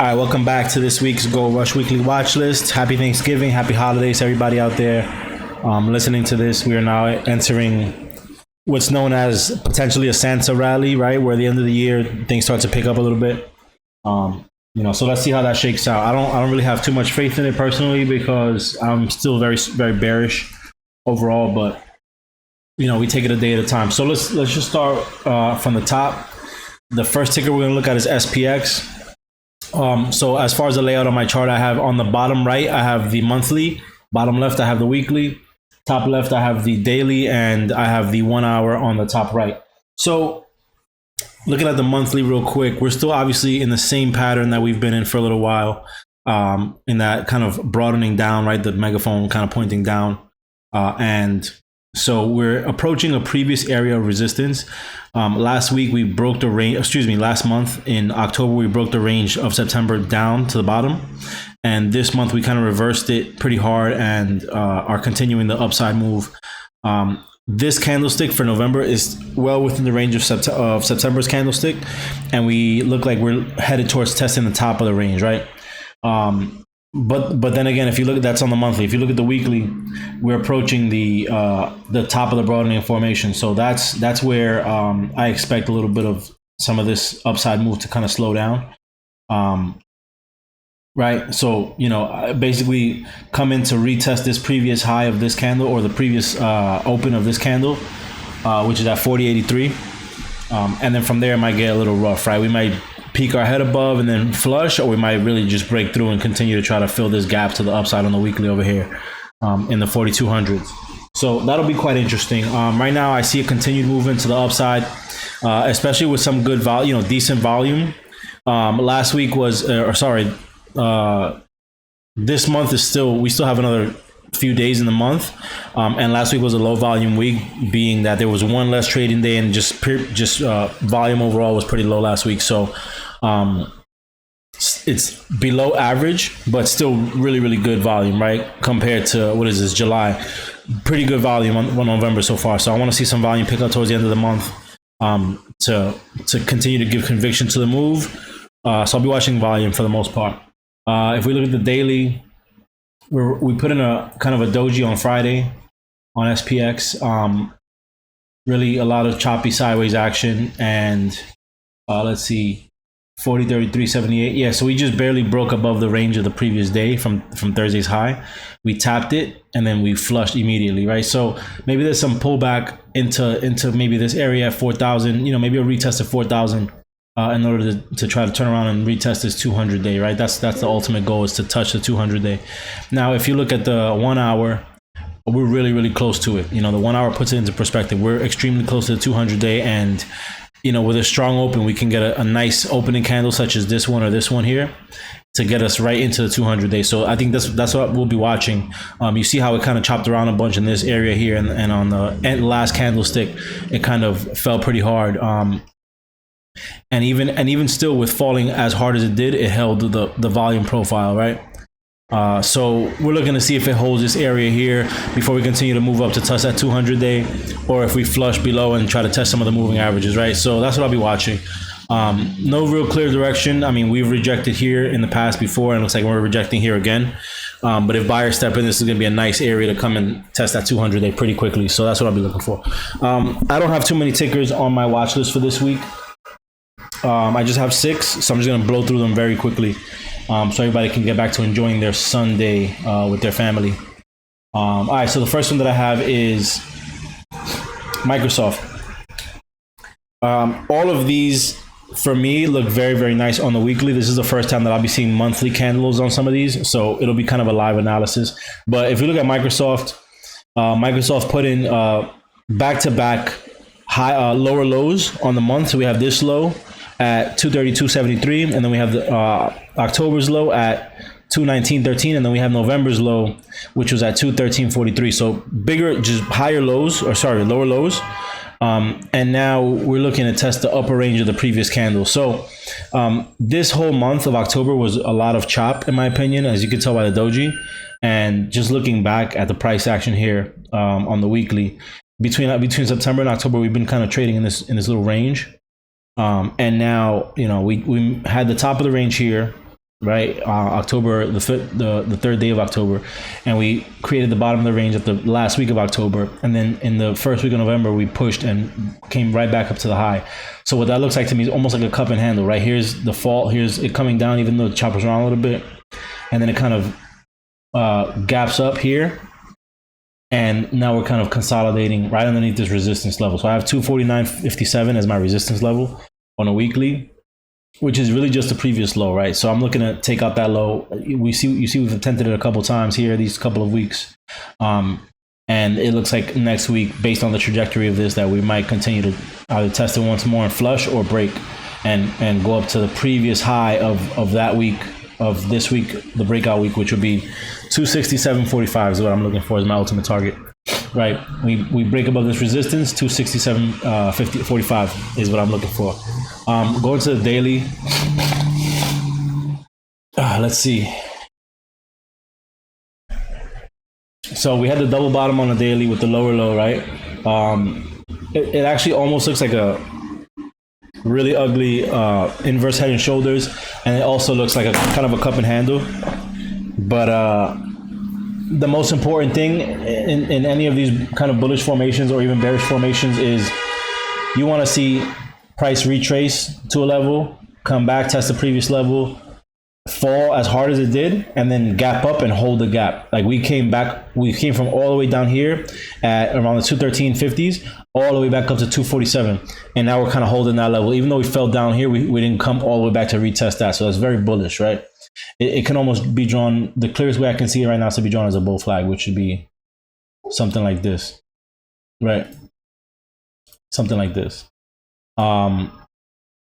All right, welcome back to this week's Gold Rush Weekly Watch List. Happy Thanksgiving, happy holidays, everybody out there listening to this. We are now entering what's known as potentially a Santa rally, right? Where at the end of the year, things start to pick up a little bit. So let's see how that shakes out. I don't really have too much faith in it personally because I'm still very, very bearish overall, but we take it a day at a time. So let's just start from the top. The first ticker we're gonna look at is SPX. So as far as the layout on my chart, I have on the bottom right, I have the monthly, bottom left, I have the weekly, top left, I have the daily, and I have the 1 hour on the top right. So looking at the monthly real quick, we're still obviously in the same pattern that we've been in for a little while, in that kind of broadening down, right? The megaphone kind of pointing down. And so we're approaching a previous area of resistance. Last week we broke the range, last month in October, we broke the range of September down to the bottom. And this month we kind of reversed it pretty hard and are continuing the upside move. This candlestick for November is well within the range of September's candlestick. And we look like we're headed towards testing the top of the range, right? But then again, if you look at that's on the monthly, if you look at the weekly, we're approaching the top of the broadening formation. So that's where I expect a little bit of some of this upside move to kind of slow down. Right. So, basically come in to retest this previous high of this candle or the previous open of this candle, which is at 40.83. And then from there, it might get a little rough, right? We might peak our head above and then flush, or we might really just break through and continue to try to fill this gap to the upside on the weekly over here in the 4200s. So that'll be quite interesting. Right now, I see a continued movement to the upside, especially with some good volume, decent volume. Last week was, this month is we still have another few days in the month, and last week was a low volume week, being that there was one less trading day and just volume overall was pretty low last week. So it's below average, but still really, really good volume, right? Compared to what is this, July, pretty good volume on November so far. So I want to see some volume pick up towards the end of the month to continue to give conviction to the move. So I'll be watching volume for the most part. If we look at the daily, we put in a kind of a doji on Friday on SPX. Really a lot of choppy sideways action, and let's see, 40.3378. Yeah, so we just barely broke above the range of the previous day from Thursday's high. We tapped it and then we flushed immediately, right? So maybe there's some pullback into maybe this area at 4,000. Maybe a retest of 4,000. In order to try to turn around and retest this 200 day, right? That's the ultimate goal, is to touch the 200 day. Now, if you look at the 1 hour, we're really, really close to it. The 1 hour puts it into perspective. We're extremely close to the 200 day. And, with a strong open, we can get a nice opening candle such as this one or this one here to get us right into the 200 day. So I think that's what we'll be watching. You see how it kind of chopped around a bunch in this area here. And on the last candlestick, it kind of fell pretty hard. And even still, with falling as hard as it did, it held the volume profile, right? So we're looking to see if it holds this area here before we continue to move up to touch that 200 day, or if we flush below and try to test some of the moving averages, right? So that's what I'll be watching. No real clear direction. I mean, we've rejected here in the past before, and it looks like we're rejecting here again. But if buyers step in, this is going to be a nice area to come and test that 200 day pretty quickly. So that's what I'll be looking for. I don't have too many tickers on my watch list for this week. I just have 6, so I'm just going to blow through them very quickly, so everybody can get back to enjoying their Sunday with their family. All right, so the first one that I have is Microsoft. All of these, for me, look very, very nice on the weekly. This is the first time that I'll be seeing monthly candles on some of these, so it'll be kind of a live analysis. But if you look at Microsoft, Microsoft put in back-to-back high lower lows on the month. So we have this low at 232.73, and then we have the October's low at 219.13, and then we have November's low, which was at 213.43. So bigger, just lower lows. And now we're looking to test the upper range of the previous candle. So this whole month of October was a lot of chop, in my opinion, as you can tell by the doji. And just looking back at the price action here on the weekly, between September and October, we've been kind of trading in this little range. And now, we had the top of the range here. right? October, the third day of October, and we created the bottom of the range at the last week of October, and then in the first week of November we pushed and came right back up to the high. So what that looks like to me is almost like a cup and handle, right? Here's the fall, here's it coming down, even though it choppers around a little bit, and then it kind of gaps up here, and now we're kind of consolidating right underneath this resistance level. So I have 249.57 as my resistance level on a weekly, which is really just the previous low, right? So I'm looking to take out that low. You see we've attempted it a couple times here these couple of weeks, and it looks like next week, based on the trajectory of this, that we might continue to either test it once more and flush or break and go up to the previous high of that week, of this week, the breakout week, which would be 267.45 is what I'm looking for as my ultimate target, right? We break above this resistance, 267.45 is what I'm looking for. Going to the daily, let's see. So we had the double bottom on the daily with the lower low, right? It actually almost looks like a really ugly inverse head and shoulders, and it also looks like a kind of a cup and handle. But the most important thing in any of these kind of bullish formations or even bearish formations is you want to see price retrace to a level, come back, test the previous level, fall as hard as it did, and then gap up and hold the gap. Like we came from all the way down here at around the 213.50s all the way back up to 247, and now we're kind of holding that level. Even though we fell down here, we didn't come all the way back to retest that. So that's very bullish, right? It can almost be drawn, the clearest way I can see it right now is to be drawn as a bull flag, which should be something like this, right? Something like this.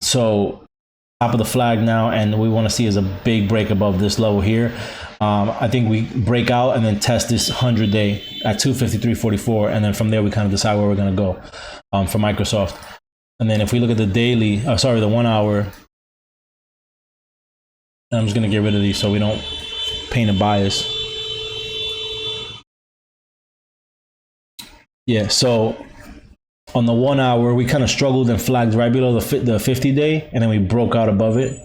So top of the flag now, and we want to see is a big break above this level here. I think we break out and then test this 100-day at 253.44, and then from there we kind of decide where we're going to go for Microsoft. And then if we look at the daily, the 1 hour, and I'm just going to get rid of these so we don't paint a bias. Yeah, so on the 1 hour, we kind of struggled and flagged right below the 50-day, and then we broke out above it,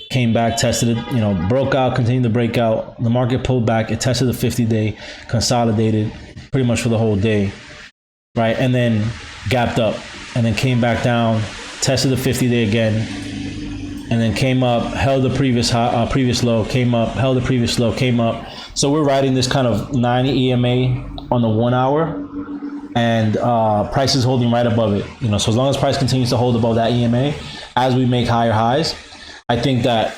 came back, tested it, broke out, continued to break out. The market pulled back, it tested the 50-day, consolidated pretty much for the whole day, right? And then gapped up, and then came back down, tested the 50-day again, and then came up, held the previous high, previous low, came up, held the previous low, came up. So we're riding this kind of 90 EMA on the 1 hour, and price is holding right above it. So as long as price continues to hold above that EMA, as we make higher highs, I think that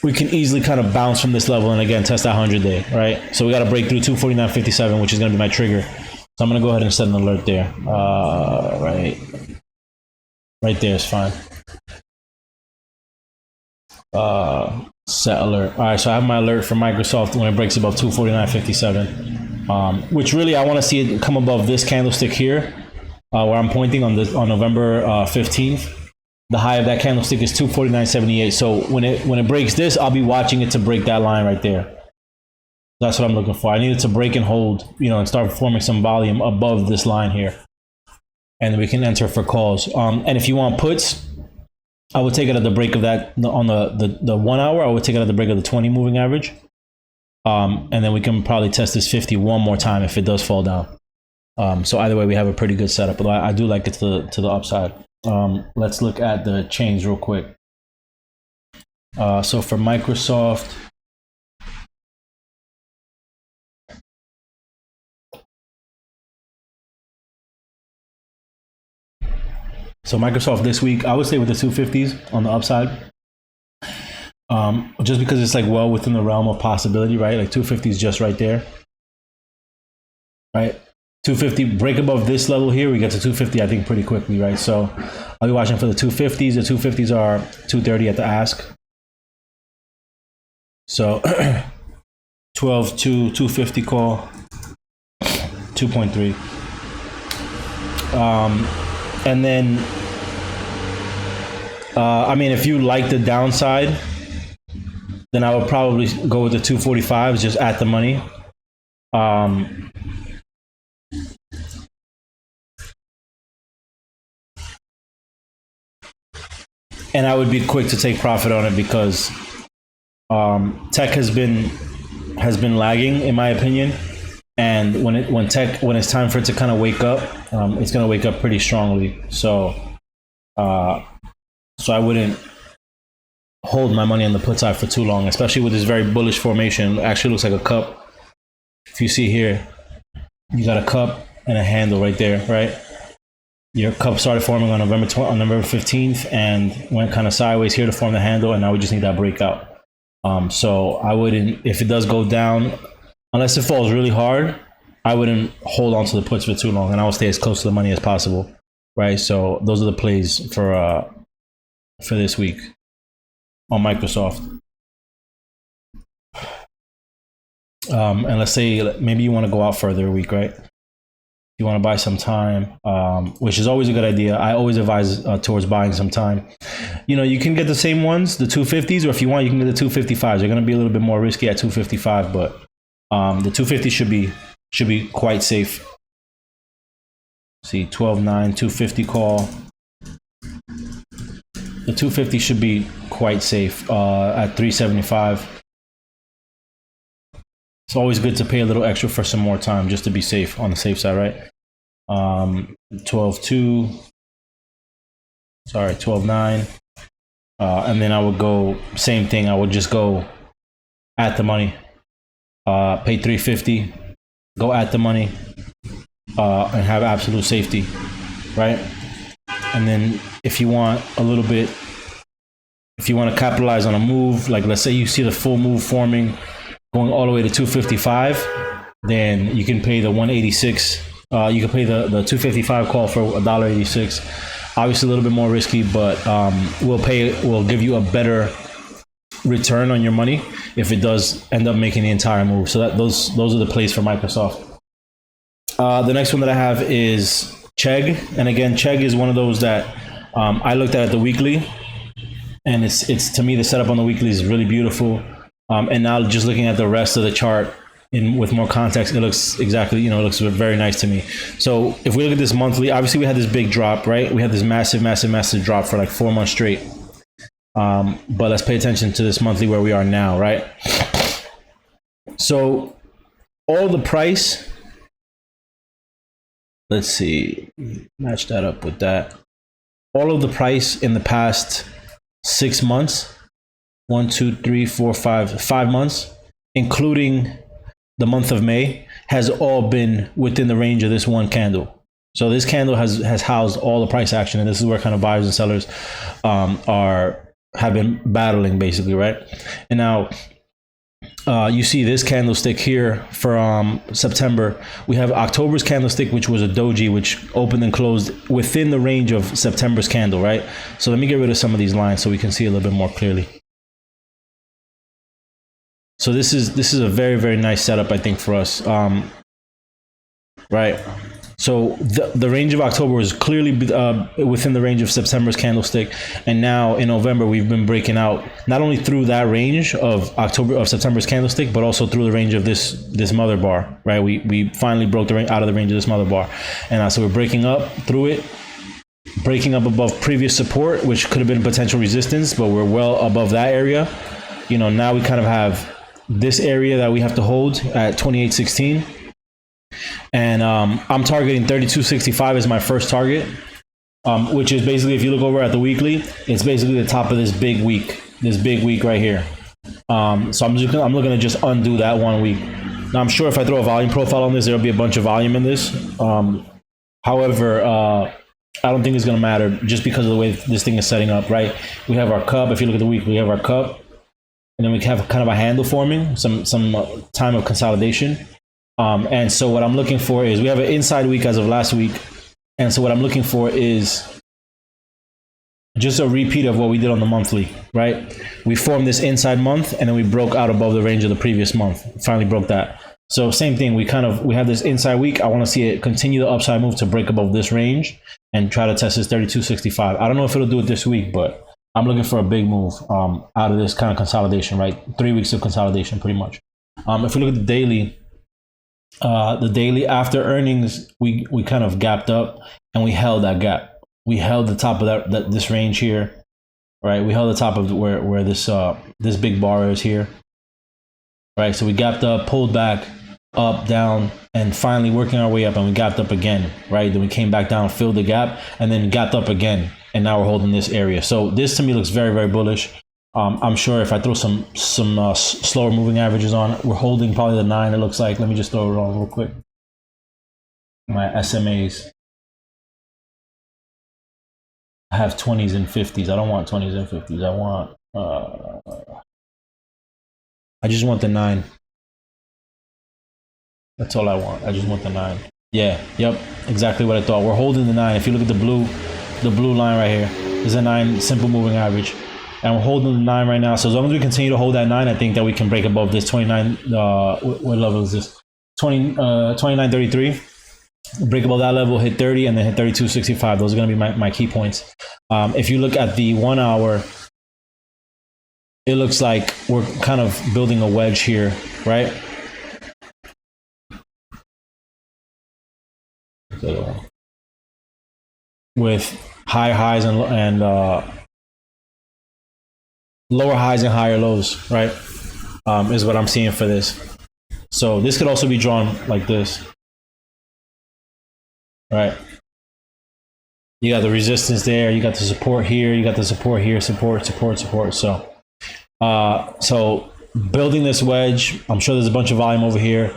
we can easily kind of bounce from this level and again test that 100-day, right? So we got to break through 249.57, which is going to be my trigger. So I'm going to go ahead and set an alert there. Right there is fine. Set alert. All right, so I have my alert for Microsoft when it breaks above 249.57, which really I want to see it come above this candlestick here, where I'm pointing on November 15th. The high of that candlestick is 249.78. So when it breaks this, I'll be watching it to break that line right there. That's what I'm looking for. I need it to break and hold, and start forming some volume above this line here, and then we can enter for calls. And if you want puts, I would take it at the break of that on the 1 hour. I would take it at the break of the 20 moving average. And then we can probably test this 50 one more time if it does fall down. So either way, we have a pretty good setup, but I do like it to the upside. Let's look at the chains real quick. So for Microsoft, this week, I would stay with the 250s on the upside. Just because it's like well within the realm of possibility, right? Like 250 is just right there, right? 250 break above this level here, we get to 250 I think pretty quickly, right? So I'll be watching for the 250s. The 250s are 230 at the ask. So 12 to 250 call, 2.3. And then I mean, if you like the downside, then I would probably go with the 245s just at the money. And I would be quick to take profit on it because Tech has been lagging in my opinion, and when it's time for it to kind of wake up, it's going to wake up pretty strongly. So I wouldn't hold my money on the put side for too long, especially with this very bullish formation. It actually looks like a cup. If you see here, you got a cup and a handle right there, right? Your cup started forming on November 15th and went kind of sideways here to form the handle, and now we just need that breakout. So I wouldn't, if it does go down, unless it falls really hard, I wouldn't hold on to the puts for too long, and I would stay as close to the money as possible, right? So those are the plays for this week on Microsoft. And let's say maybe you want to go out further a week, right? You want to buy some time, which is always a good idea. I always advise towards buying some time. You know, you can get the same ones, the 250s, or if you want, you can get the 255s. They're going to be a little bit more risky at 255, but the 250 should be quite safe. See, 12.9, 250 call. The 250 should be quite safe at 375. It's always good to pay a little extra for some more time just to be safe, on the safe side, right? 12.2, sorry, 12.9. And then I would go, same thing, I would just go at the money, pay 350, go at the money, and have absolute safety, right? And then if you want a little bit, if you want to capitalize on a move, like let's say you see the full move forming, going all the way to 255, then you can pay the 186. You can pay the 255 call for $1.86. Obviously a little bit more risky, but we'll give you a better return on your money if it does end up making the entire move. So those are the plays for Microsoft. The next one that I have is Chegg, and again, Chegg is one of those that I looked at the weekly, and it's to me the setup on the weekly is really beautiful. And now just looking at the rest of the chart with more context, it looks exactly, it looks very nice to me. So if we look at this monthly, obviously we had this big drop, right? We had this massive drop for like 4 months straight. But let's pay attention to this monthly where we are now, right? So all the price, let's see, match that up with that. All of the price in the past 6 months, 5 months, including the month of May, has all been within the range of this one candle. So this candle has housed all the price action, and this is where kind of buyers and sellers have been battling, basically, right? And now you see this candlestick here for September. We have October's candlestick, which was a doji, which opened and closed within the range of September's candle, right? So let me get rid of some of these lines so we can see a little bit more clearly. So this is a very, very nice setup, I think, for us, right? So the range of October was clearly within the range of September's candlestick, and now in November we've been breaking out not only through that range of September's candlestick, but also through the range of this mother bar, right? We finally broke out of the range of this mother bar, and so we're breaking up through it, breaking up above previous support, which could have been potential resistance, but we're well above that area. Now we kind of have this area that we have to hold at 28.16, and I'm targeting 32.65 as my first target, which is basically, if you look over at the weekly, it's basically the top of this big week right here. So I'm looking to just undo that 1 week. Now I'm sure if I throw a volume profile on this, there'll be a bunch of volume in this. However, I don't think it's going to matter just because of the way this thing is setting up, right? We have our cup. If you look at the week, we have our cup. And then we have kind of a handle forming, some time of consolidation. And so what I'm looking for is, we have an inside week as of last week. And so what I'm looking for is just a repeat of what we did on the monthly, right? We formed this inside month, and then we broke out above the range of the previous month. Finally broke that. So same thing, we have this inside week. I want to see it continue the upside move to break above this range and try to test this 32.65. I don't know if it'll do it this week, but I'm looking for a big move out of this kind of consolidation, right? 3 weeks of consolidation, pretty much. If we look at the daily after earnings, we kind of gapped up and we held that gap. We held the top of this range here, right? We held the top of where this big bar is here, right? So we gapped up, pulled back, up, down, and finally working our way up, and we gapped up again, right? Then we came back down, filled the gap, and then gapped up again, and now we're holding this area. So this to me looks very, very bullish. I'm sure if I throw some slower moving averages on, we're holding probably the 9. It looks like. Let me just throw it on real quick. My SMAs. I have 20s and 50s. I don't want 20s and 50s. I want. I just want the 9. That's all I want. I just want the 9. Yeah. Yep. Exactly what I thought. We're holding the 9. If you look at the blue line right here, is a 9 simple moving average. And we're holding the 9 right now. So as long as we continue to hold that 9, I think that we can break above this 29. What level is this? 29.33. Break above that level, hit 30, and then hit 32.65. Those are going to be my key points. If you look at the 1 hour, it looks like we're kind of building a wedge here, right? So, with high highs and lower highs and higher lows, right? Is what I'm seeing for this. So this could also be drawn like this, right? You got the resistance there, you got the support here, you got the support here, support. So, so building this wedge, I'm sure there's a bunch of volume over here.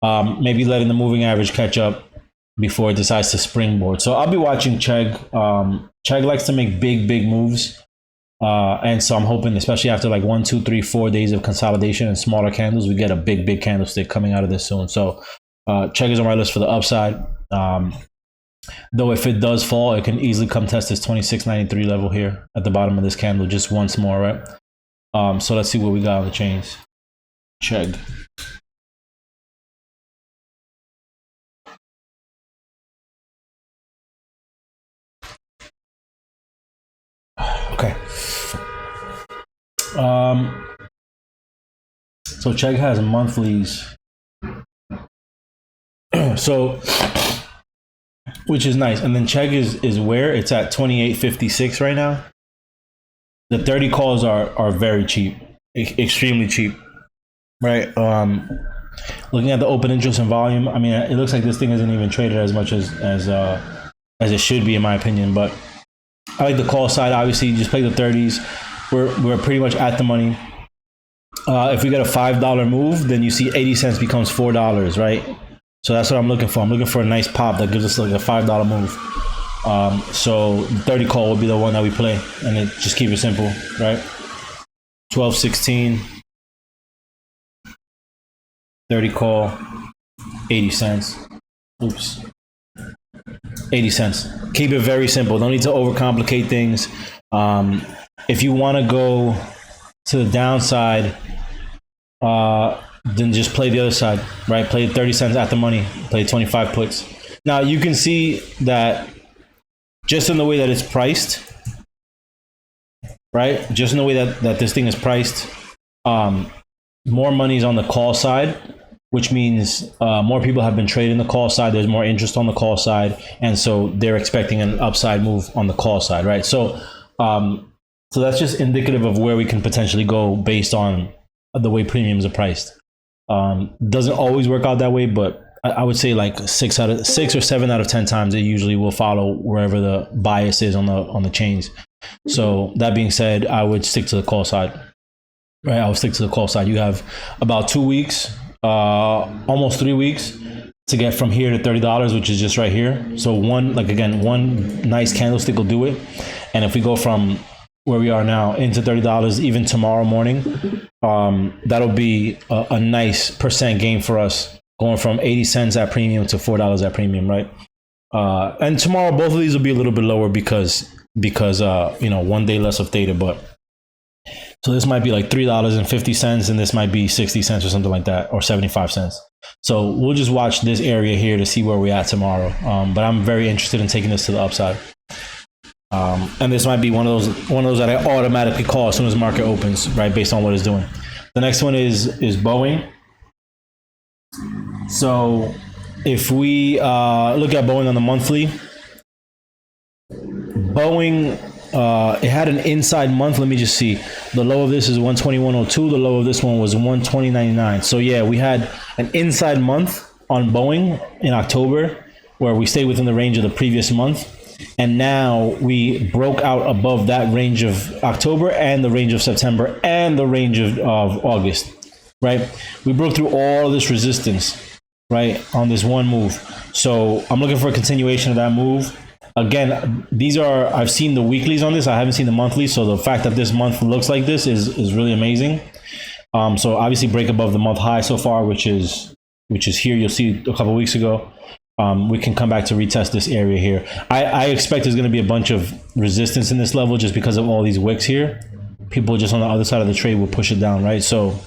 Maybe letting the moving average catch up before it decides to springboard. So I'll be watching Chegg. Chegg likes to make big moves. And so I'm hoping, especially after like 1, 2, 3, 4 days of consolidation and smaller candles, we get a big candlestick coming out of this soon. So Chegg is on my list for the upside. Though if it does fall, it can easily come test this 26.93 level here at the bottom of this candle just once more, right? So let's see what we got on the chains. Chegg. Okay. So Chegg has monthlies. So, which is nice. And then Chegg is where it's at 28.56 right now. The 30 calls are very cheap, extremely cheap, right? Looking at the open interest and volume, I mean, it looks like this thing isn't even traded as much as it should be, in my opinion. But I like the call side. Obviously, you just play the 30s. We're pretty much at the money. If we get a $5 move, then you see 80 cents becomes $4, right? So that's what I'm looking for. I'm looking for a nice pop that gives us like a $5 move. So 30 call will be the one that we play, and then just keep it simple, right? 12.16, 30 call, 80 cents. Oops. 80 cents. Keep it very simple. Don't need to overcomplicate things. If you want to go to the downside, then just play the other side, right? Play 30 cents at the money. Play 25 puts. Now you can see that just in the way that it's priced, right? Just in the way that this thing is priced, more money is on the call side, which means more people have been trading the call side. There's more interest on the call side. And so they're expecting an upside move on the call side, right? So, so that's just indicative of where we can potentially go based on the way premiums are priced. Doesn't always work out that way, but I would say like 6 or 7 out of 10 times it usually will follow wherever the bias is on the chains. So that being said, I would stick to the call side, right? I would stick to the call side. You have about 2 weeks, almost 3 weeks to get from here to $30, which is just right here. So one nice candlestick will do it. And if we go from where we are now into $30 even tomorrow morning, that'll be a nice percent gain for us, going from 80 cents at premium to $4 at premium, right? And tomorrow both of these will be a little bit lower because 1 day less of theta. But so this might be like $3.50 and this might be 60 cents or something like that, or 75 cents. So we'll just watch this area here to see where we're at tomorrow. But I'm very interested in taking this to the upside. And this might be one of those that I automatically call as soon as the market opens, right, based on what it's doing. The next one is Boeing. So if we look at Boeing on the monthly, Boeing It had an inside month. Let me just see. The low of this is 121.02. The low of this one was 120.99. So yeah, we had an inside month on Boeing in October where we stayed within the range of the previous month. And now we broke out above that range of October and the range of September and the range of August, right? We broke through all this resistance, right, on this one move. So I'm looking for a continuation of that move. Again, I've seen the weeklies on this. I haven't seen the monthlies. So the fact that this month looks like this is really amazing. So obviously break above the month high so far, which is here. You'll see a couple of weeks ago. We can come back to retest this area here. I expect there's going to be a bunch of resistance in this level just because of all these wicks here. People just on the other side of the trade will push it down, right? So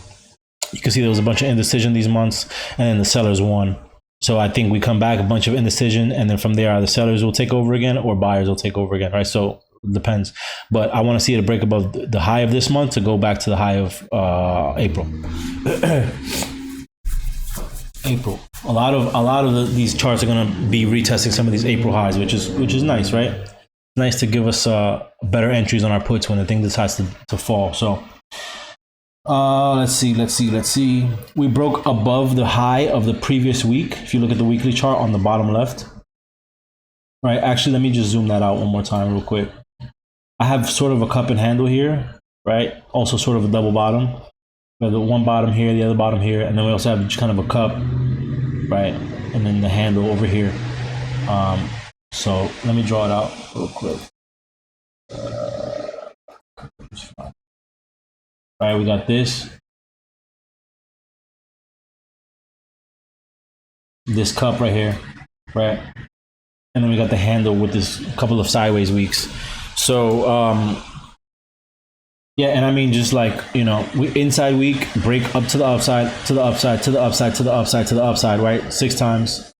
you can see there was a bunch of indecision these months, and then the sellers won. So I think we come back, a bunch of indecision, and then from there, either sellers will take over again or buyers will take over again, right? So it depends. But I want to see it break above the high of this month to go back to the high of April. April. A lot of these charts are going to be retesting some of these April highs, which is nice, right? Nice to give us better entries on our puts when the thing decides to fall. So let's see. We broke above the high of the previous week. If you look at the weekly chart on the bottom left, right? Actually, let me just zoom that out one more time real quick. I have sort of a cup and handle here, right? Also sort of a double bottom. We have the one bottom here, the other bottom here, and then we also have just kind of a cup, right? And then the handle over here. So let me draw it out real quick. All right, we got this cup right here, right? And then we got the handle with this couple of sideways weeks. So, yeah, and I mean, just like, we inside week, break up to the upside, to the upside, to the upside, to the upside, to the upside, right? 6 times.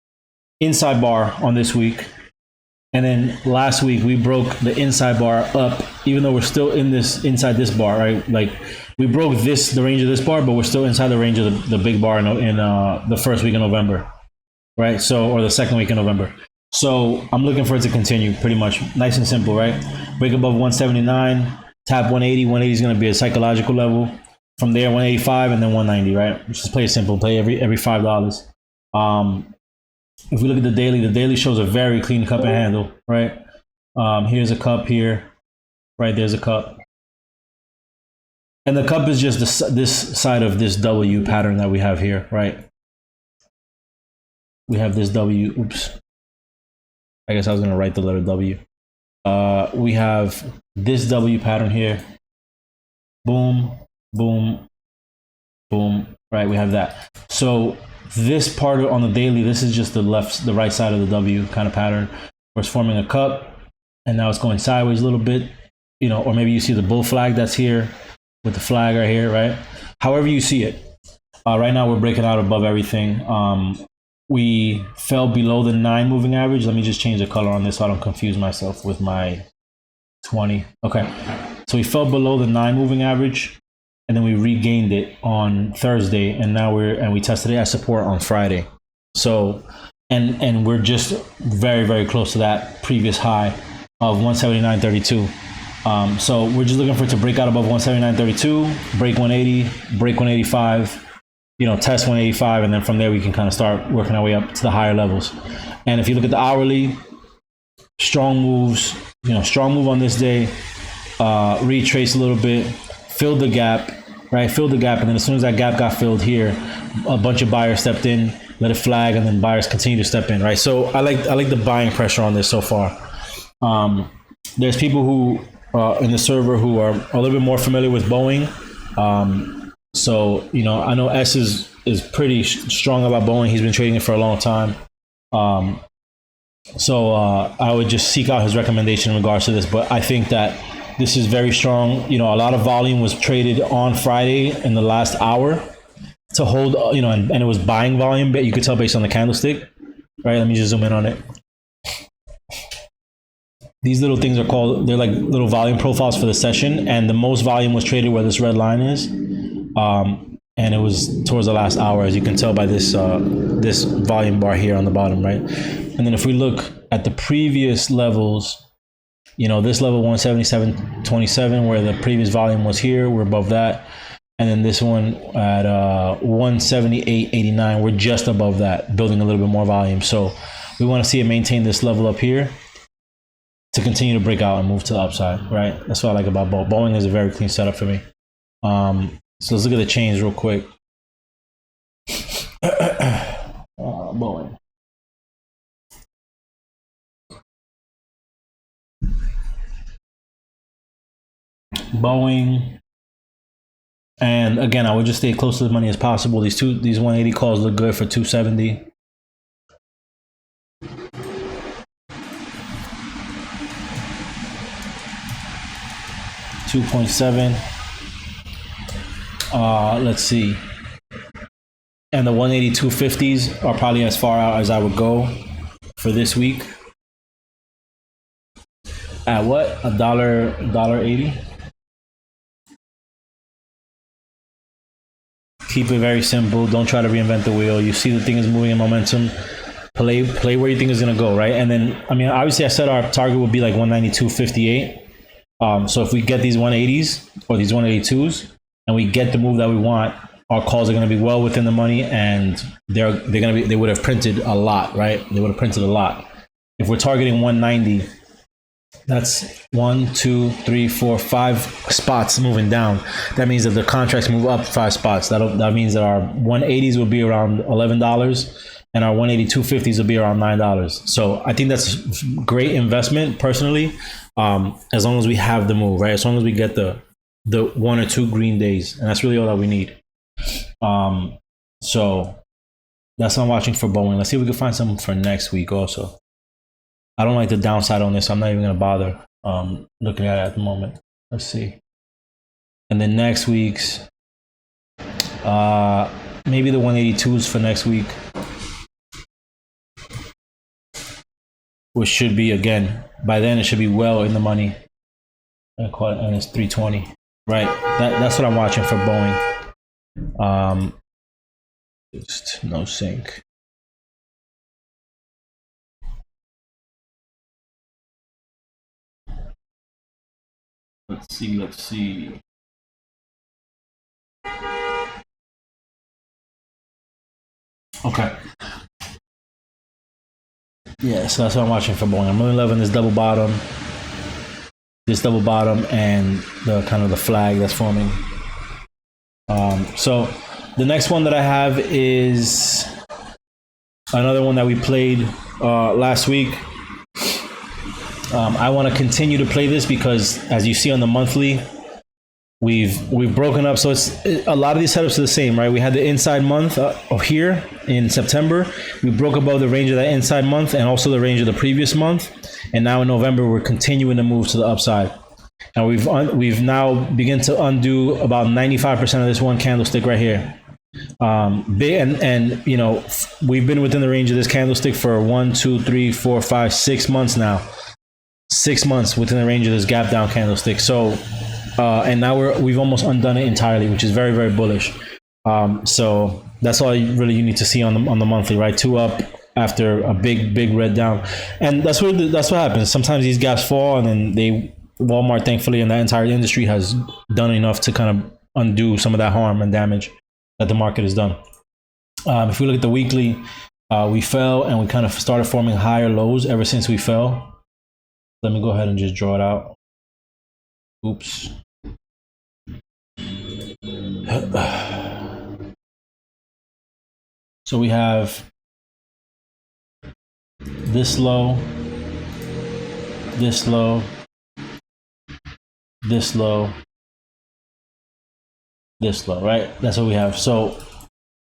Inside bar on this week. And then last week, we broke the inside bar up, even though we're still inside this bar, right? Like, we broke the range of this bar, but we're still inside the range of the big bar in the first week of November, right? So, or the second week of November. So I'm looking for it to continue pretty much. Nice and simple, right? Break above 179. Tap 180. 180 is going to be a psychological level. From there, 185 and then 190, right? Just play it simple. Play every $5. If we look at the daily shows a very clean cup and handle, right? Here's a cup here, right? There's a cup. And the cup is just this side of this W pattern that we have here, right? We have this W. Oops. I guess I was going to write the letter W. We have this W pattern here. Boom, boom, boom, right? We have that. So this part on the daily, this is just the right side of the W kind of pattern, where it's forming a cup, and now it's going sideways a little bit, or maybe you see the bull flag that's here with the flag right here, right? However you see it. Right now we're breaking out above everything. We fell below the 9 moving average. Let me just change the color on this so I don't confuse myself with my 20. Okay, so we fell below the 9 moving average, and then we regained it on Thursday, and now we tested it as support on Friday. So, and we're just very, very close to that previous high of 179.32. So we're just looking for it to break out above 179.32, break 180, break 185. Test 185, and then from there we can kind of start working our way up to the higher levels. And if you look at the hourly, strong moves, strong move on this day, retrace a little bit, filled the gap, right? Filled the gap, and then as soon as that gap got filled here, a bunch of buyers stepped in, let it flag, and then buyers continue to step in, right? So I like the buying pressure on this so far. There's people who in the server who are a little bit more familiar with Boeing. So, I know S is pretty strong about Boeing. He's been trading it for a long time. So I would just seek out his recommendation in regards to this. But I think that this is very strong. A lot of volume was traded on Friday in the last hour to hold, and it was buying volume, but you could tell based on the candlestick. Right, let me just zoom in on it. These little things they're like little volume profiles for the session. And the most volume was traded where this red line is. And it was towards the last hour, as you can tell by this this volume bar here on the bottom, right? And then if we look at the previous levels, You know, this level 177.27 where the previous volume was here, we're above that. And then this one at 178.89, we're just above that, building a little bit more volume. So we want to see it maintain this level up here to continue to break out and move to the upside, right? That's what I like about Boeing. Boeing is a very clean setup for me. So let's look at the chains real quick. Boeing. Boeing. And again, I would just stay close to the money as possible. These 180 calls look good for 270. $2.7. Let's see. And the 180-250s are probably as far out as I would go for this week. At what? $1.80. Keep it very simple. Don't try to reinvent the wheel. You see the thing is moving in momentum. Play where you think it's gonna go, right? And then, I mean, obviously, I said our target would be like 192.58. So if we get these 180s or these 182s, and we get the move that we want, our calls are gonna be well within the money, and they would have printed a lot, right? They would have printed a lot. If we're targeting 190. That's 1, 2, 3, 4, 5 spots moving down. That means that the contracts move up 5 spots. That means that our 180s will be around $11, and our 180-250s will be around $9. So I think that's great investment personally, as long as we have the move, right? As long as we get the 1 or 2 green days, and that's really all that we need. So that's what I'm watching for Boeing. Let's see if we can find something for next week also. I don't like the downside on this. I'm not even going to bother looking at it at the moment. Let's see. And then next week's, maybe the 182s for next week, which should be, again, by then it should be well in the money. And it's 320, right? That's what I'm watching for Boeing. Just no sync. Let's see. Okay. Yeah, so that's what I'm watching for Boeing. I'm really loving this double bottom, and the kind of the flag that's forming. So the next one that I have is another one that we played last week. I want to continue to play this because, as you see on the monthly, we've broken up. So it's a lot of these setups are the same, right? We had the inside month here in September. We broke above the range of that inside month and also the range of the previous month. And now in November, we're continuing to move to the upside. And we've now begun to undo about 95% of this one candlestick right here. Big and you know, we've been within the range of this candlestick for 1, 2, 3, 4, 5, 6 months now. 6 months within the range of this gap down candlestick. So, and now we've almost undone it entirely, which is very, very bullish. So that's all you need to see on the monthly, right? 2 up after a big red down, and that's what happens. Sometimes these gaps fall, and then Walmart, thankfully, and that entire industry has done enough to kind of undo some of that harm and damage that the market has done. If we look at the weekly, we fell and we kind of started forming higher lows ever since we fell. Let me go ahead and just draw it out. Oops. So we have this low, this low, this low, this low, right? That's what we have. So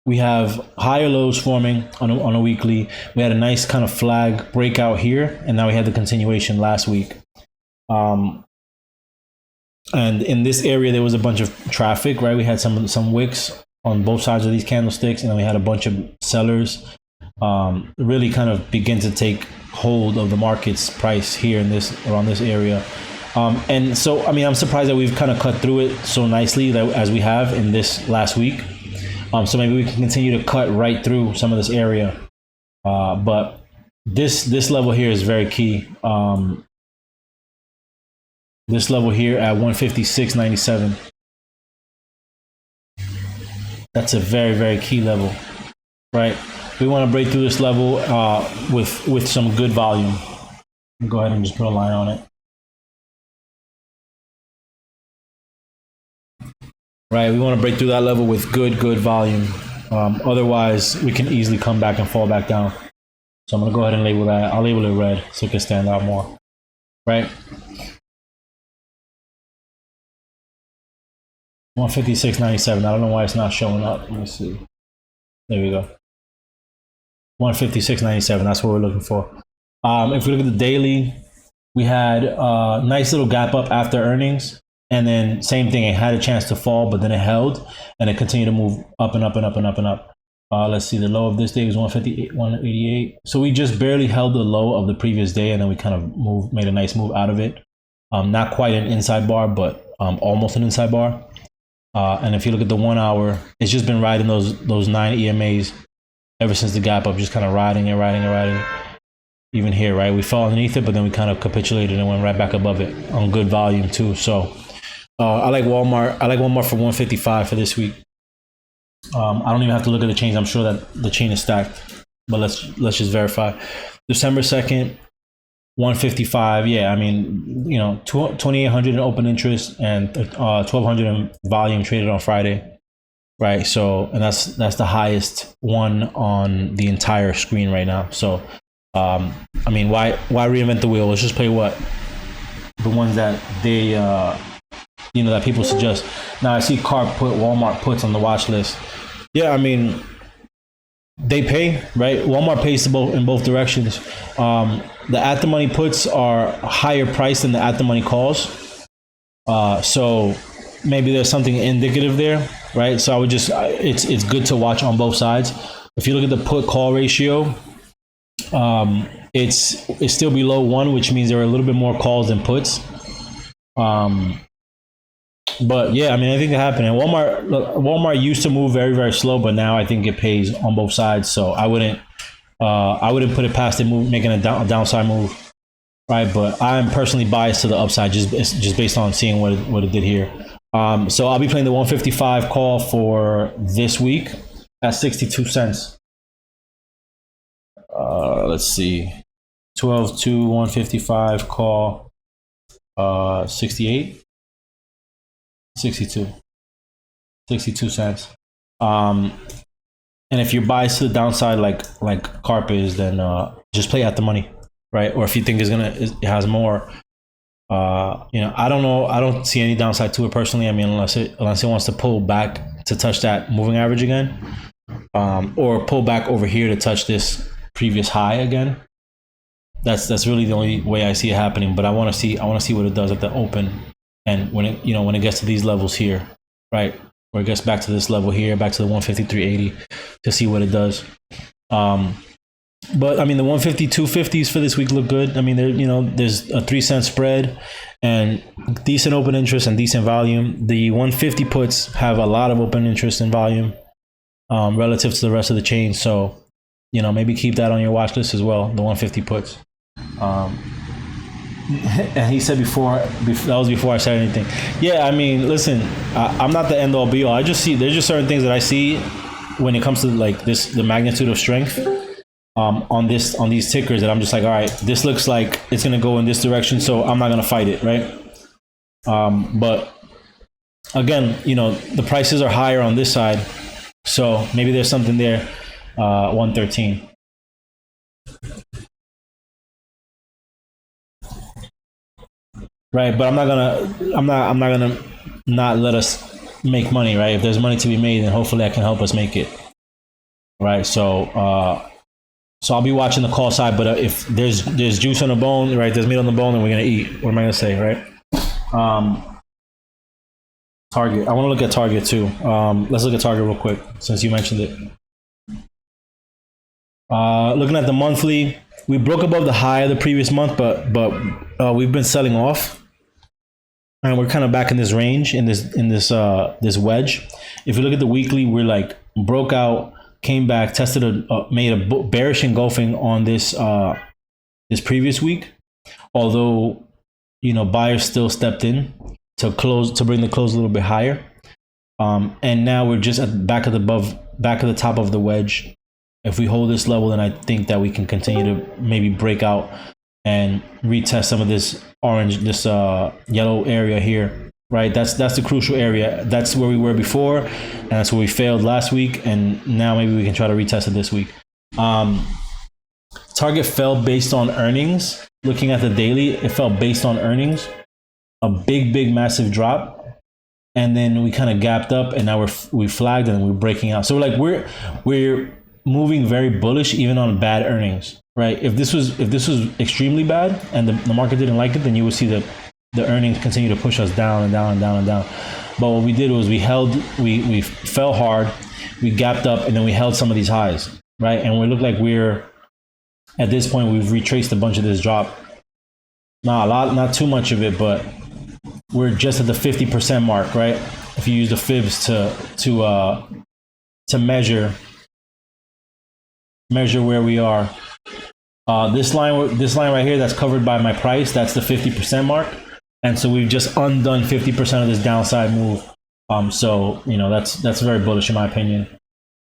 we have higher lows forming on a weekly. We had a nice kind of flag breakout here, and now we had the continuation last week. And in this area, there was a bunch of traffic, right? We had some wicks on both sides of these candlesticks, and then we had a bunch of sellers really kind of begin to take hold of the market's price here in around this area. And so, I mean, I'm surprised that we've kind of cut through it so nicely as we have in this last week. So maybe we can continue to cut right through some of this area. But this level here is very key. this level here at 156.97. That's a very, very key level, right? We want to break through this level with some good volume. Go ahead and just put a line on it. Right, we want to break through that level with good volume. Otherwise, we can easily come back and fall back down. So I'm going to go ahead and label that. I'll label it red so it can stand out more. Right? 156.97. I don't know why it's not showing up. Let me see. There we go. 156.97. That's what we're looking for. If we look at the daily, we had a nice little gap up after earnings. And then same thing, it had a chance to fall, but then it held and it continued to move up and up and up and up and up. Let's see, the low of this day was 158, 188. So we just barely held the low of the previous day, and then we kind of made a nice move out of it. Not quite an inside bar, but almost an inside bar. And if you look at the 1 hour, it's just been riding those 9 EMAs ever since the gap up, just kind of riding and riding and riding. Even here, right? We fell underneath it, but then we kind of capitulated and went right back above it on good volume too. So I like Walmart. I like Walmart for 155 for this week. I don't even have to look at the chains. I'm sure that the chain is stacked, but let's just verify. December 2nd, 155. Yeah, I mean, you know, 2,800 in open interest and 1,200 in volume traded on Friday, right? So, and that's the highest one on the entire screen right now. So, I mean, why reinvent the wheel? Let's just play what the ones that they you know, that people suggest. Now I see Corp put Walmart puts on the watch list. Yeah, I mean, they pay, right? Walmart pays in both directions. The at the money puts are higher priced than the at the money calls. So maybe there's something indicative there, right? So I would just, it's good to watch on both sides. If you look at the put call ratio, it's still below 1, which means there are a little bit more calls than puts. But yeah, I mean, I think it happened. And Walmart used to move very, very slow, but now I think it pays on both sides. So I wouldn't put it past it making a downside move, right? But I'm personally biased to the upside, just based on seeing what it did here. So I'll be playing the 155 call for this week at 62 cents. Let's see, 12-2 155 call, 68. 62 cents. And if you're biased to the downside like Corp is, then just play at the money, right? Or if you think it has more, you know, I don't know, I don't see any downside to it personally. I mean, unless it wants to pull back to touch that moving average again, or pull back over here to touch this previous high again. That's really the only way I see it happening. But I want to see what it does at the open. And when it gets to these levels here, right, where it gets back to this level here, back to the 153.80, to see what it does. But I mean, the 152.50s for this week look good. I mean, there's a 3-cent spread and decent open interest and decent volume. The 150 puts have a lot of open interest and volume relative to the rest of the chain. So, you know, maybe keep that on your watch list as well. The 150 puts. And he said before that was before I said anything. Yeah, I mean, listen, I'm not the end all be all. I just see there's just certain things that I see when it comes to like the magnitude of strength on these tickers that I'm just like, all right, this looks like it's gonna go in this direction, so I'm not gonna fight it, right? But again, you know, the prices are higher on this side, so maybe there's something there. 113. Right, but I'm not gonna not let us make money, right? If there's money to be made, then hopefully I can help us make it, right? So I'll be watching the call side, but if there's juice on the bone, right? There's meat on the bone, then we're gonna eat. What am I gonna say, right? Target. I want to look at Target too. Let's look at Target real quick since you mentioned it. Looking at the monthly, we broke above the high of the previous month, but we've been selling off. And we're kind of back in this range, in this wedge. If you look at the weekly, we're like broke out, came back, tested made a bearish engulfing on this previous week. Although, buyers still stepped in to bring the close a little bit higher. And now we're just at the back of the top of the wedge. If we hold this level, then I think that we can continue to maybe break out and retest some of this yellow area here, right? That's the crucial area. That's where we were before, and that's where we failed last week. And now maybe we can try to retest it this week. Target fell based on earnings. Looking at the daily, it fell based on earnings. A big, massive drop. And then we kind of gapped up, and now we flagged and we're breaking out. So we're moving very bullish even on bad earnings, right? If this was extremely bad and the market didn't like it, then you would see the earnings continue to push us down and down and down and down. But what we did was we fell hard, we gapped up, and then we held some of these highs, right? And we look like at this point we've retraced a bunch of this drop. Not too much of it, but we're just at the 50% mark, right? If you use the fibs to measure where we are. This line right here that's covered by my price, that's the 50% mark. And so we've just undone 50% of this downside move. So that's very bullish in my opinion.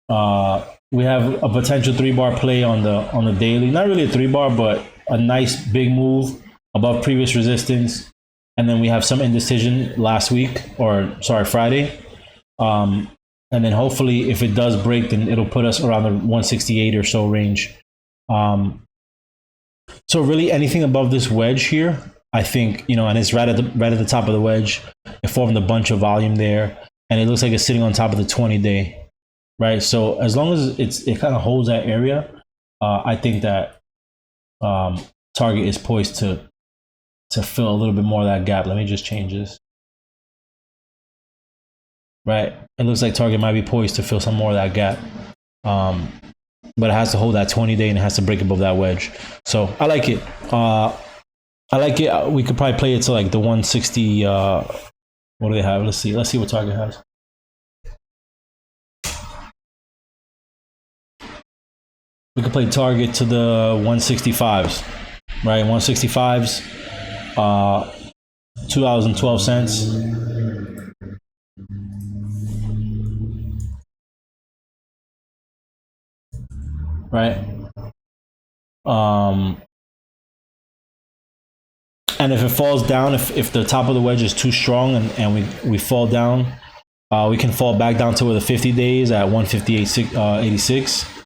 We have a potential 3-bar play on the daily. Not really a 3-bar, but a nice big move above previous resistance. And then we have some indecision Friday. And then hopefully if it does break, then it'll put us around the 168 or so range. So really anything above this wedge here, I think, and it's right at the top of the wedge. It formed a bunch of volume there, and it looks like it's sitting on top of the 20-day, right? So as long as it kind of holds that area, I think that Target is poised to fill a little bit more of that gap. Let me just change this. Right, it looks like Target might be poised to fill some more of that gap, but it has to hold that 20-day and it has to break above that wedge. So I like it. We could probably play it to like the 160. What do they have? Let's see what Target has. We could play Target to the 165s, right? 165s, $2.12. Right. And if it falls down, if the top of the wedge is too strong and we fall down, we can fall back down to where the 50 days at 158.86,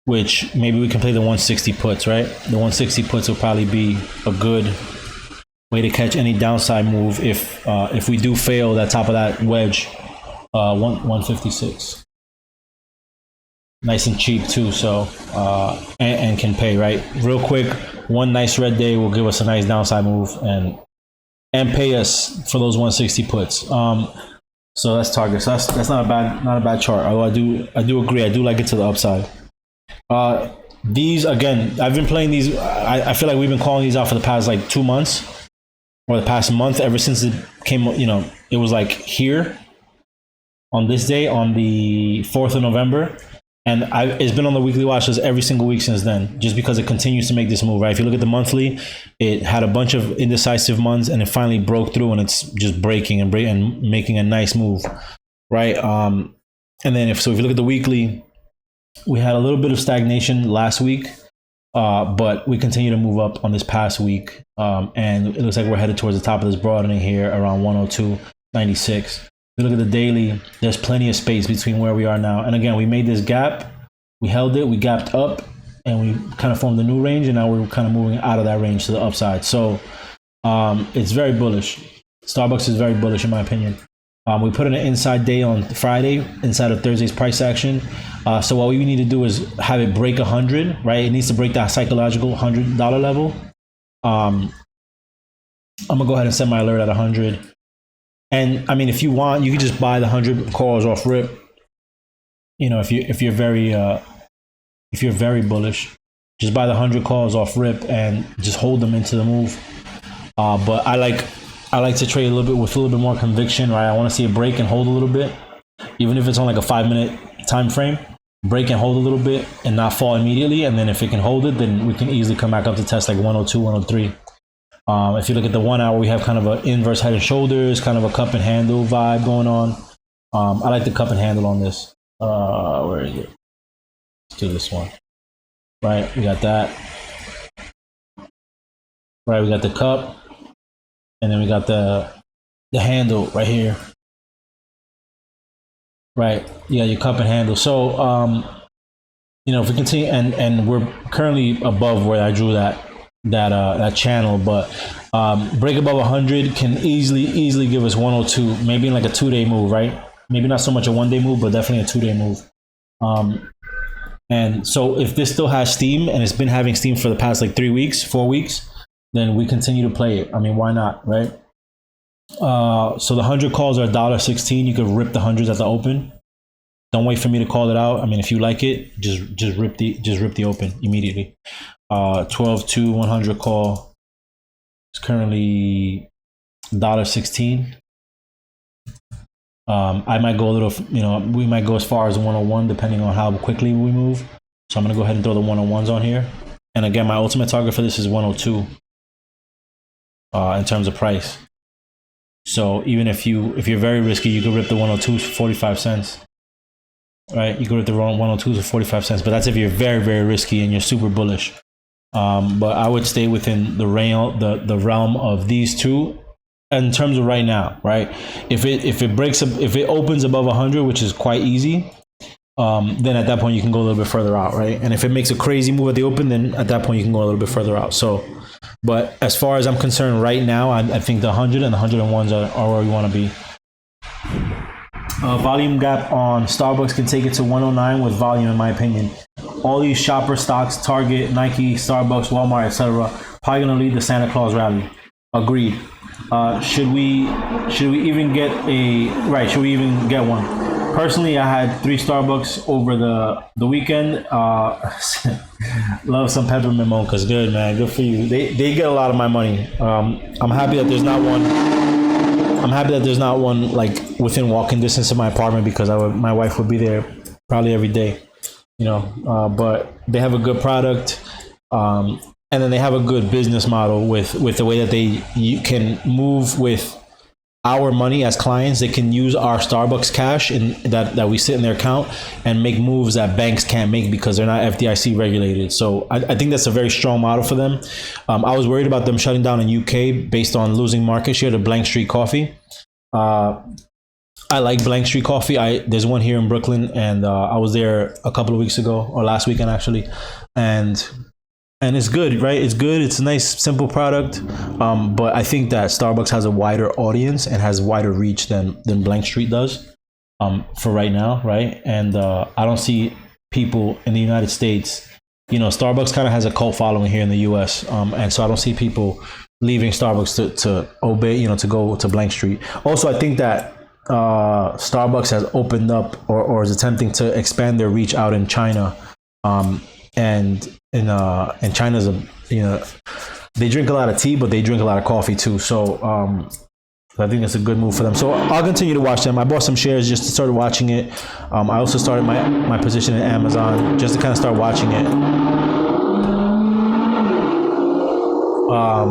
which maybe we can play the 160 puts, right? The 160 puts will probably be a good way to catch any downside move if we do fail that top of that wedge, 156. Nice and cheap too, so and can pay, right? Real quick, one nice red day will give us a nice downside move and pay us for those 160 puts. So that's Target. So that's not a bad chart. Although I do agree, I do like it to the upside. These again, I've been playing these. I feel like we've been calling these out for the past like 2 months or the past month, ever since it came. It was like here on this day on the 4th of November. And it's been on the weekly watch list every single week since then, just because it continues to make this move, right? If you look at the monthly, it had a bunch of indecisive months and it finally broke through and it's just breaking and making a nice move, right? And then if you look at the weekly, we had a little bit of stagnation last week, but we continue to move up on this past week. And it looks like we're headed towards the top of this broadening here around 102.96. If you look at the daily, there's plenty of space between where we are now. And again, we made this gap, we held it, we gapped up, and we kind of formed a new range, and now we're kind of moving out of that range to the upside. So it's very bullish. Starbucks is very bullish in my opinion. We put in an inside day on Friday, inside of Thursday's price action. So what we need to do is have it break 100, right? It needs to break that psychological $100 level. I'm gonna go ahead and set my alert at 100. And I mean, if you want, you can just buy the 100 calls off rip. If you're very bullish, just buy the 100 calls off rip and just hold them into the move. But I like to trade a little bit with a little bit more conviction, right? I want to see it break and hold a little bit, even if it's on like a 5-minute time frame. Break and hold a little bit and not fall immediately. And then if it can hold it, then we can easily come back up to test like 102, 103. If you look at the 1 hour, we have kind of an inverse head and shoulders, kind of a cup and handle vibe going on. I like the cup and handle on this. Where is it? Let's do this one. Right, we got that. Right, we got the cup, and then we got the handle right here. Right, yeah, your cup and handle. So, if we continue, and we're currently above where I drew that channel, but break above 100 can easily give us 102, maybe in like a 2-day move, right? Maybe not so much a 1-day move, but definitely a 2-day move. And so if this still has steam, and it's been having steam for the past like 3 weeks, 4 weeks, then we continue to play it. I mean, why not, right? So the 100 calls are $1.16. You could rip the hundreds at the open. Don't wait for me to call it out. I mean, if you like it, just rip the open immediately. 12-2 100 call is currently $1.16. I might go a little, we might go as far as 101 depending on how quickly we move. So I'm gonna go ahead and throw the 101s on here. And again, my ultimate target for this is 102 in terms of price. So even if you're very risky, you could rip the 102s for 45 cents. Right? You could rip the 102s for 45 cents, but that's if you're very, very risky and you're super bullish. But I would stay within the realm of these two in terms of right now, right? If it opens above 100, which is quite easy, then at that point you can go a little bit further out, right? And if it makes a crazy move at the open, then at that point you can go a little bit further out. So, but as far as I'm concerned right now, I think the 100 and the 101s are where we want to be. Volume gap on Starbucks can take it to 109 with volume, in my opinion. All these shopper stocks, Target, Nike, Starbucks, Walmart, etc., probably gonna lead the Santa Claus rally. Agreed. Should we even get Should we even get one? Personally, I had 3 Starbucks over the weekend. Love some peppermint mochas. Good, man. Good for you. They get a lot of my money. I'm happy that there's not one. I'm happy that there's not one like within walking distance of my apartment, because my wife would be there probably every day. But they have a good product, and then they have a good business model with the way that you can move with our money as clients. They can use our Starbucks cash that we sit in their account and make moves that banks can't make because they're not FDIC regulated. So I think that's a very strong model for them. I was worried about them shutting down in UK based on losing market share to Blank Street Coffee. I like Blank Street Coffee. There's one here in Brooklyn, and I was there a couple of weeks ago, or last weekend actually, and it's good, right? It's good. It's a nice, simple product. But I think that Starbucks has a wider audience and has wider reach than Blank Street does for right now, right? And I don't see people in the United States. Starbucks kind of has a cult following here in the U.S. And so I don't see people leaving Starbucks to obey, to go to Blank Street. Also, I think that Starbucks has opened up or is attempting to expand their reach out in China. And China's they drink a lot of tea, but they drink a lot of coffee too. So I think it's a good move for them. So I'll continue to watch them. I bought some shares just to start watching it. I also started my position in Amazon just to kind of start watching it.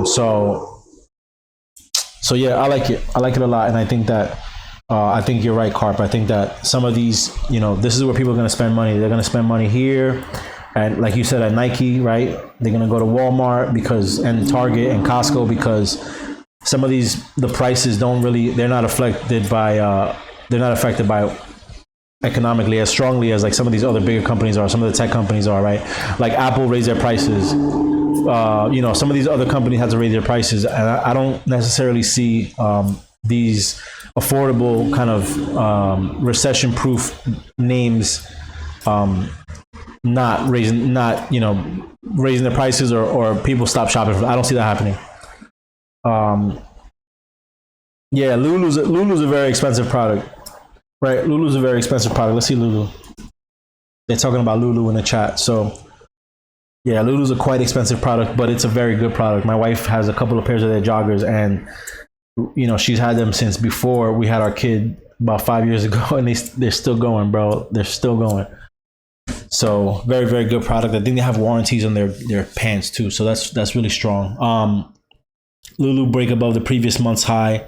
So yeah, I like it. I like it a lot, and I think that I think you're right, Carp. I think that some of these, this is where people are going to spend money. They're going to spend money here. And like you said, at Nike, right? They're going to go to Walmart and Target and Costco, because some of the prices they're not affected by economically as strongly as like some of these other bigger companies are, some of the tech companies are, right? Like Apple raised their prices. Some of these other companies had to raise their prices. And I don't necessarily see these affordable kind of recession-proof names not raising their prices or people stop shopping. I don't see that happening. Yeah, Lulu's a very expensive product, right? Lulu's a very expensive product. Let's see Lulu. They're talking about Lulu in the chat. So yeah, Lulu's a quite expensive product, but it's a very good product. My wife has a couple of pairs of their joggers, and she's had them since before we had our kid about 5 years ago, and they're still going, bro. They're still going. So very, very good product. I think they have warranties on their pants too. So that's really strong. Lulu break above the previous month's high,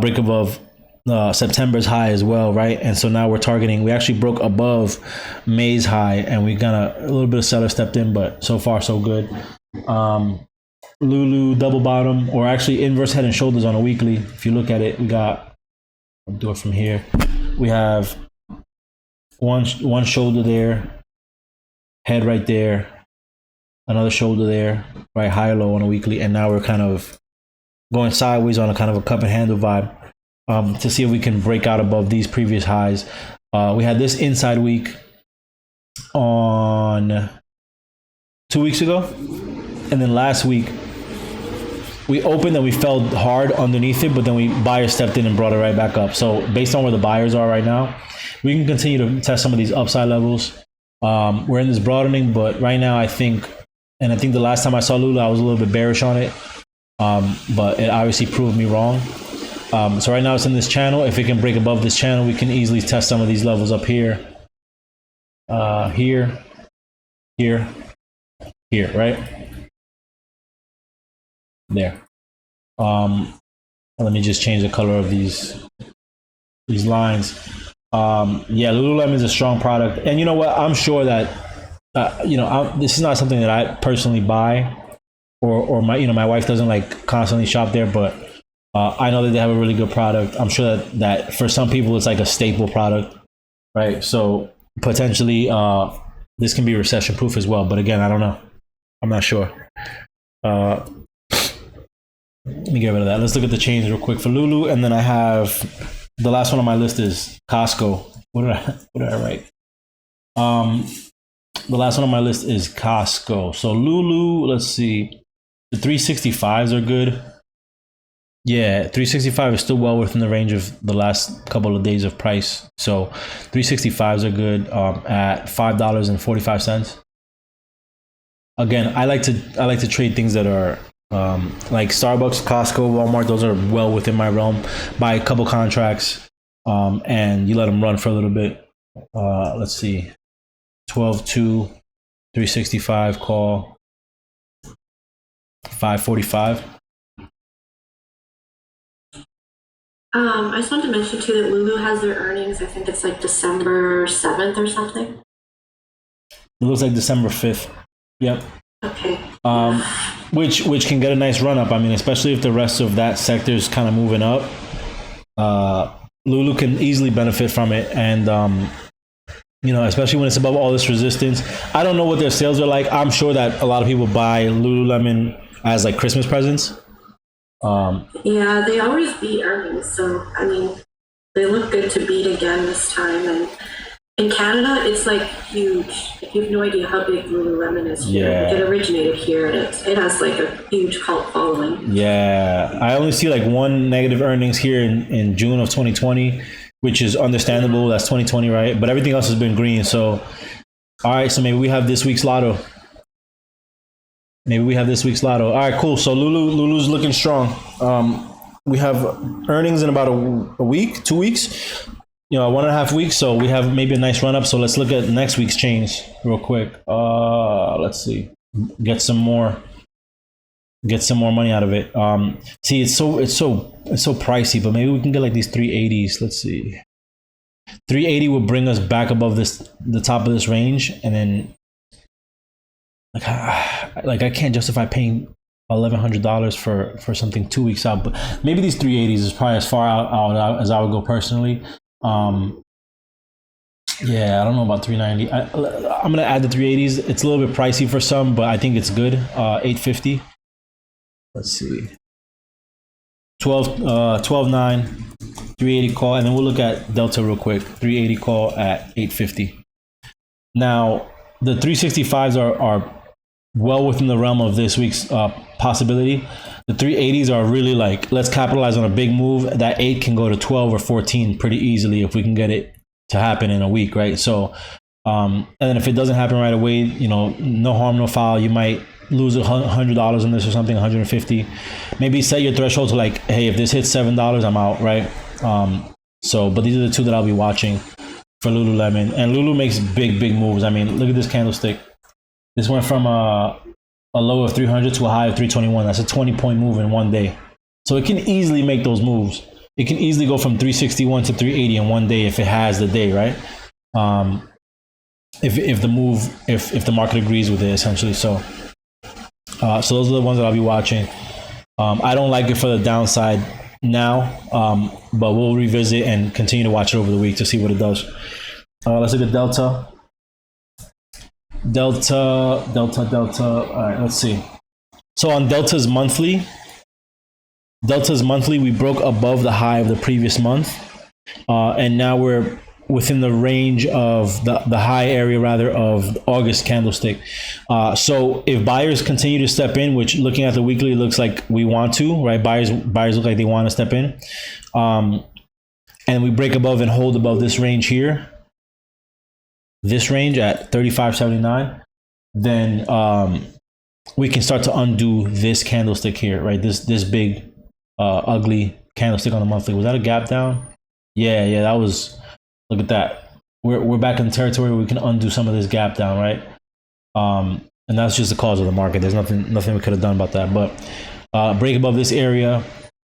break above September's high as well, right? And so now we're targeting, we actually broke above May's high, and we got a little bit of seller stepped in, but so far so good. Lulu double bottom, or actually inverse head and shoulders on a weekly. If you look at it, we got, I'll do it from here. We have one shoulder there, head right there, another shoulder there, right, high or low on a weekly, and now we're kind of going sideways on a kind of a cup and handle vibe, to see if we can break out above these previous highs. We had this inside week on 2 weeks ago, and then last week we opened and we fell hard underneath it, but then buyers stepped in and brought it right back up. So based on where the buyers are right now, we can continue to test some of these upside levels. We're in this broadening, but right now I think the last time I saw Lulu, I was a little bit bearish on it, but it obviously proved me wrong. So right now it's in this channel. If it can break above this channel, we can easily test some of these levels up here, here, right there. Let me just change the color of these lines. Yeah, Lululemon is a strong product, and you know what? I'm sure that this is not something that I personally buy, or my wife doesn't like constantly shop there, but I know that they have a really good product. I'm sure that for some people it's like a staple product, right? So potentially this can be recession proof as well, but again, I don't know. I'm not sure. Let me get rid of that. Let's look at the chains real quick for Lulu, and then I have the last one on my list is Costco. What did I write? The last one on my list is Costco. So Lulu, let's see. The 365s are good. Yeah, 365 is still well within the range of the last couple of days of price. So 365s are good at $5.45. Again, I like to trade things that are like Starbucks, Costco, Walmart. Those are well within my realm. Buy a couple contracts and you let them run for a little bit. Let's see, 12.2, 365 call, 5.45. I just wanted to mention too that Lulu has their earnings. I think it's like December 7th or something. It looks like December 5th. Yep. Okay. Which can get a nice run up. I mean, especially if the rest of that sector is kind of moving up. Lulu can easily benefit from it, and especially when it's above all this resistance. I don't know what their sales are like. I'm sure that a lot of people buy Lululemon as like Christmas presents. Yeah, they always beat earnings, so I mean, they look good to beat again this time. And in Canada, it's like huge. You have no idea how big Lululemon is here. Yeah. It originated here, and it has like a huge cult following. Yeah, I only see like one negative earnings here in June of 2020, which is understandable. That's 2020, right? But everything else has been green. So, all right, so maybe we have this week's lotto. All right, cool. So Lulu's looking strong. We have earnings in about a week, 2 weeks, 1.5 weeks. So we have maybe a nice run up. So let's look at next week's chains real quick. Let's see, get some more money out of it. See, it's so pricey, but maybe we can get like these 380s. Let's see. 380 would bring us back above the top of this range, and then like I can't justify paying $1,100 for something 2 weeks out, but maybe these 380s is probably as far out as I would go personally. Yeah, I don't know about 390. I'm gonna add the 380s. It's a little bit pricey for some, but I think it's good. 850. Let's see. 12.9, 380 call, and then we'll look at Delta real quick. 380 call at 850. Now the 365s are well within the realm of this week's possibility. The 380s are really like, let's capitalize on a big move. That 8 can go to 12 or 14 pretty easily if we can get it to happen in a week, right? So, and then if it doesn't happen right away, no harm, no foul. You might lose $100 on this or something, 150. Maybe set your threshold to like, hey, if this hits $7, I'm out, right? But these are the two that I'll be watching for Lululemon. And Lulu makes big moves. I mean, look at this candlestick. This went from a low of 300 to a high of 321. That's a 20-point move in one day. So it can easily make those moves. It can easily go from 361 to 380 in one day if it has the day, right? If the market agrees with it, essentially. So those are the ones that I'll be watching. I don't like it for the downside now, but we'll revisit and continue to watch it over the week to see what it does. Let's look at Delta. Delta. All right, let's see. So on Delta's monthly, we broke above the high of the previous month, and now we're within the range of the high area rather of August candlestick. So if buyers continue to step in, which looking at the weekly looks like we want to, right? Buyers look like they want to step in, and we break above and hold above this range here, this range at 35.79, then we can start to undo this candlestick here, right? This big ugly candlestick on the monthly. Was that a gap down? Yeah, that was. Look at that. We're back in the territory where we can undo some of this gap down, right? And that's just the cause of the market. There's nothing we could have done about that. But break above this area.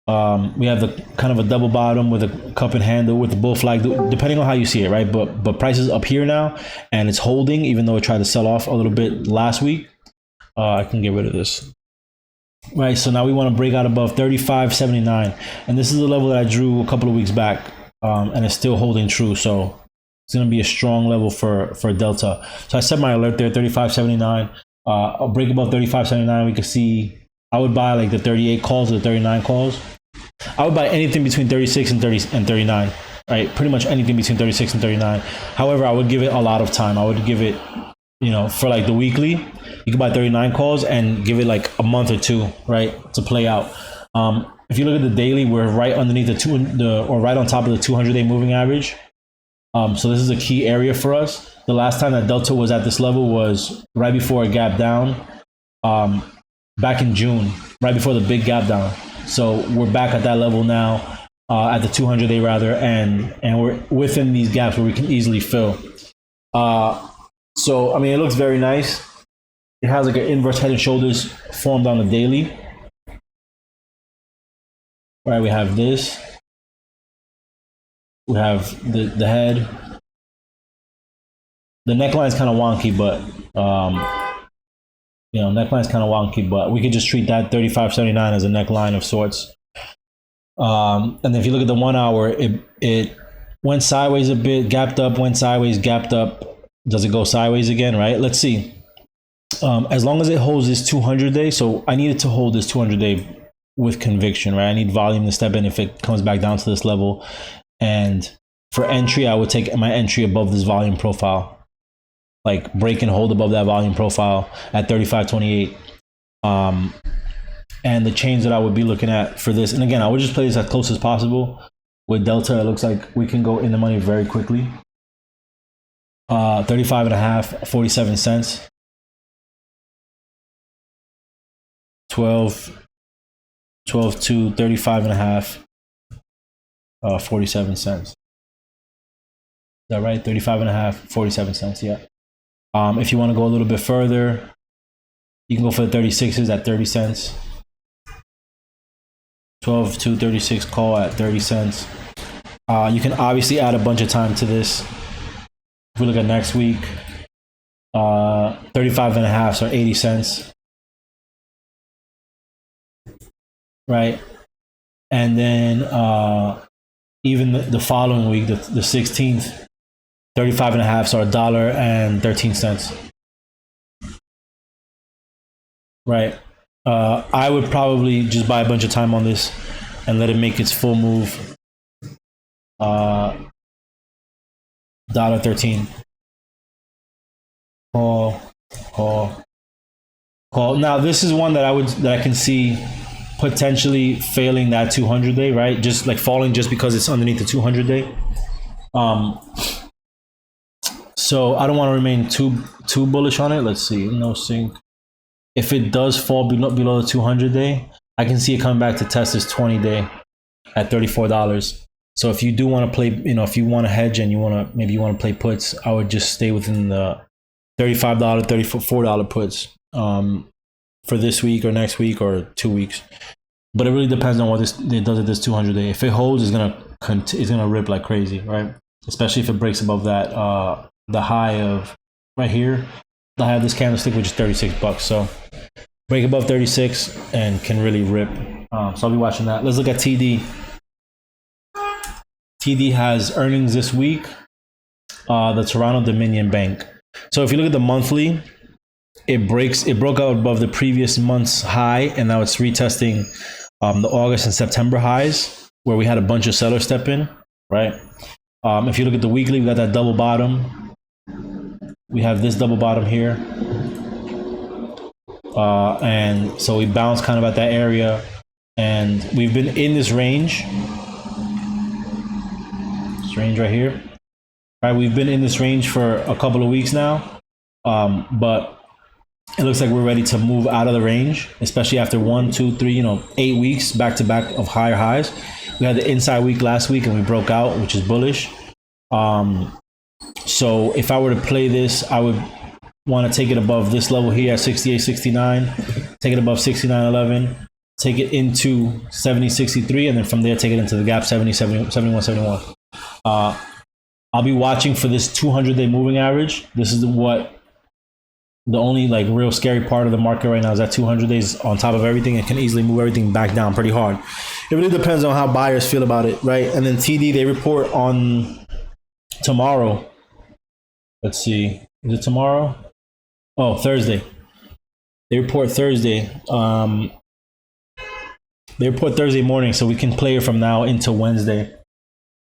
We have the kind of a double bottom with a cup and handle with the bull flag, depending on how you see it, right? But price is up here now, and it's holding, even though it tried to sell off a little bit last week. I can get rid of this. Right, so now we want to break out above 35.79, and this is the level that I drew a couple of weeks back. And it's still holding true, so it's going to be a strong level for Delta. So I set my alert there, 35.79. I'll break above 35.79. We can see I would buy like the 38 calls or the 39 calls. I would buy anything between 36 and 39, right? Pretty much anything between 36 and 39. However, I would give it a lot of time. I would give it, for like the weekly, you can buy 39 calls and give it like a month or two, right, to play out. If you look at the daily, we're right underneath or right on top of the 200-day moving average. So this is a key area for us. The last time that Delta was at this level was right before a gap down, back in June, right before the big gap down. So we're back at that level now, at the 200-day rather, and we're within these gaps where we can easily fill. So I mean, it looks very nice. It has like an inverse head and shoulders formed on the daily. Right, we have this. We have the head. The neckline is kind of wonky, but neckline is kind of wonky, but we could just treat that 35.79 as a neckline of sorts. And then if you look at the 1 hour, it went sideways a bit, gapped up, went sideways, gapped up. Does it go sideways again? Right. Let's see. As long as it holds this 200-day, so I need it to hold this 200-day. With conviction, right? I need volume to step in if it comes back down to this level. And for entry, I would take my entry above this volume profile, like break and hold above that volume profile at 35.28. And the chains that I would be looking at for this, and again, I would just play this as close as possible. With Delta, it looks like we can go in the money very quickly. 35.5, 47 cents. 12 to 35.5, 47 cents. Is that right? 35.5, 47 cents. Yeah. If you want to go a little bit further, you can go for the 36s at 30 cents. 12 to 36 call at 30 cents. You can obviously add a bunch of time to this. If we look at next week, 35.5, so 80 cents. Right, and then even the following week, the 16th, 35.5, so $1.13. Right, I would probably just buy a bunch of time on this and let it make its full move. $1.13. Call. Now this is one that I can see potentially failing that 200-day, right? Just like falling just because it's underneath the 200-day. So I don't want to remain too bullish on it. Let's see, no sync. If it does fall below the 200-day, I can see it coming back to test this 20-day at $34. So if you do want to play, if you want to hedge and you want to play puts, I would just stay within the $35, $34 puts. for this week or next week or 2 weeks. But it really depends on what it does at this 200 day. If it holds, it's gonna rip like crazy, right? Especially if it breaks above that the high of right here, the high of this candlestick, which is $36. So break above 36 and can really rip. So I'll be watching that. Let's look at TD. TD has earnings this week. The Toronto Dominion Bank. So if you look at the monthly, it broke out above the previous month's high, and now it's retesting the August and September highs, where we had a bunch of sellers step in, right? If you look at the weekly, we got that double bottom. We have this double bottom here. And so we bounced kind of at that area, and we've been in this range. This range right here. Right, we've been in this range for a couple of weeks now, but it looks like we're ready to move out of the range, especially after 1, 2, 3, 8 weeks back to back of higher highs. We had the inside week last week and we broke out, which is bullish. So if I were to play this, I would want to take it above this level here at 68.69, take it above 69.11, take it into 70.63, and then from there take it into the gap 71.71. I'll be watching for this 200-day moving average. This is the only like real scary part of the market right now is that 200 days on top of everything. It can easily move everything back down pretty hard. It really depends on how buyers feel about it, right? And then TD, they report on tomorrow. Let's see, is it tomorrow? Oh, Thursday. They report Thursday. They report Thursday morning, so we can play it from now into Wednesday,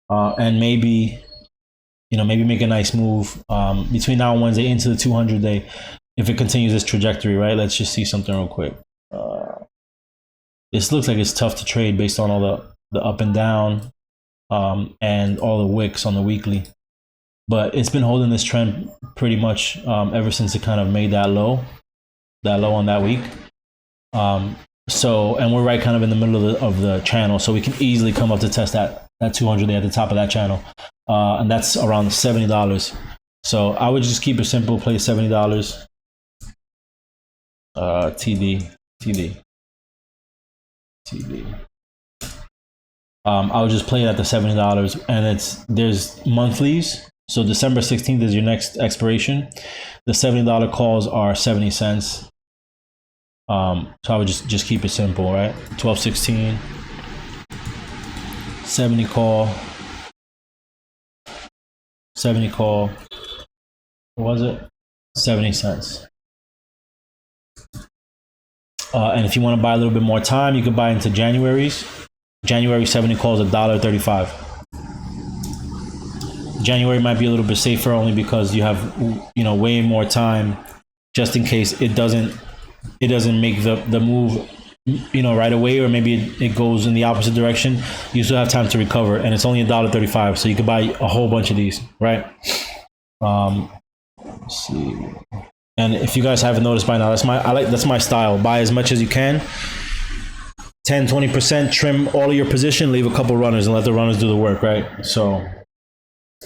and maybe make a nice move between now and Wednesday into the 200 day. If it continues this trajectory, right? Let's just see something real quick. This looks like it's tough to trade based on all the up and down and all the wicks on the weekly. But it's been holding this trend pretty much ever since it kind of made that low on that week. So, and we're right kind of in the middle of the channel, so we can easily come up to test that 200 day at the top of that channel. And that's around $70. So I would just keep it simple, play $70. TD. I would just play it at the $70, and there's monthlies. So December 16th is your next expiration. The $70 calls are 70 cents. So I would just keep it simple, right? 12/16, 70 call. What was it? 70 cents. And if you want to buy a little bit more time, you can buy into January's. January 70 calls $1.35. January might be a little bit safer only because you have way more time, just in case it doesn't make the move right away, or maybe it goes in the opposite direction. You still have time to recover, and it's only $1.35, so you can buy a whole bunch of these, right? Let's see. And if you guys haven't noticed by now, that's my style. Buy as much as you can. 10-20%, trim all of your position, leave a couple runners and let the runners do the work, right? So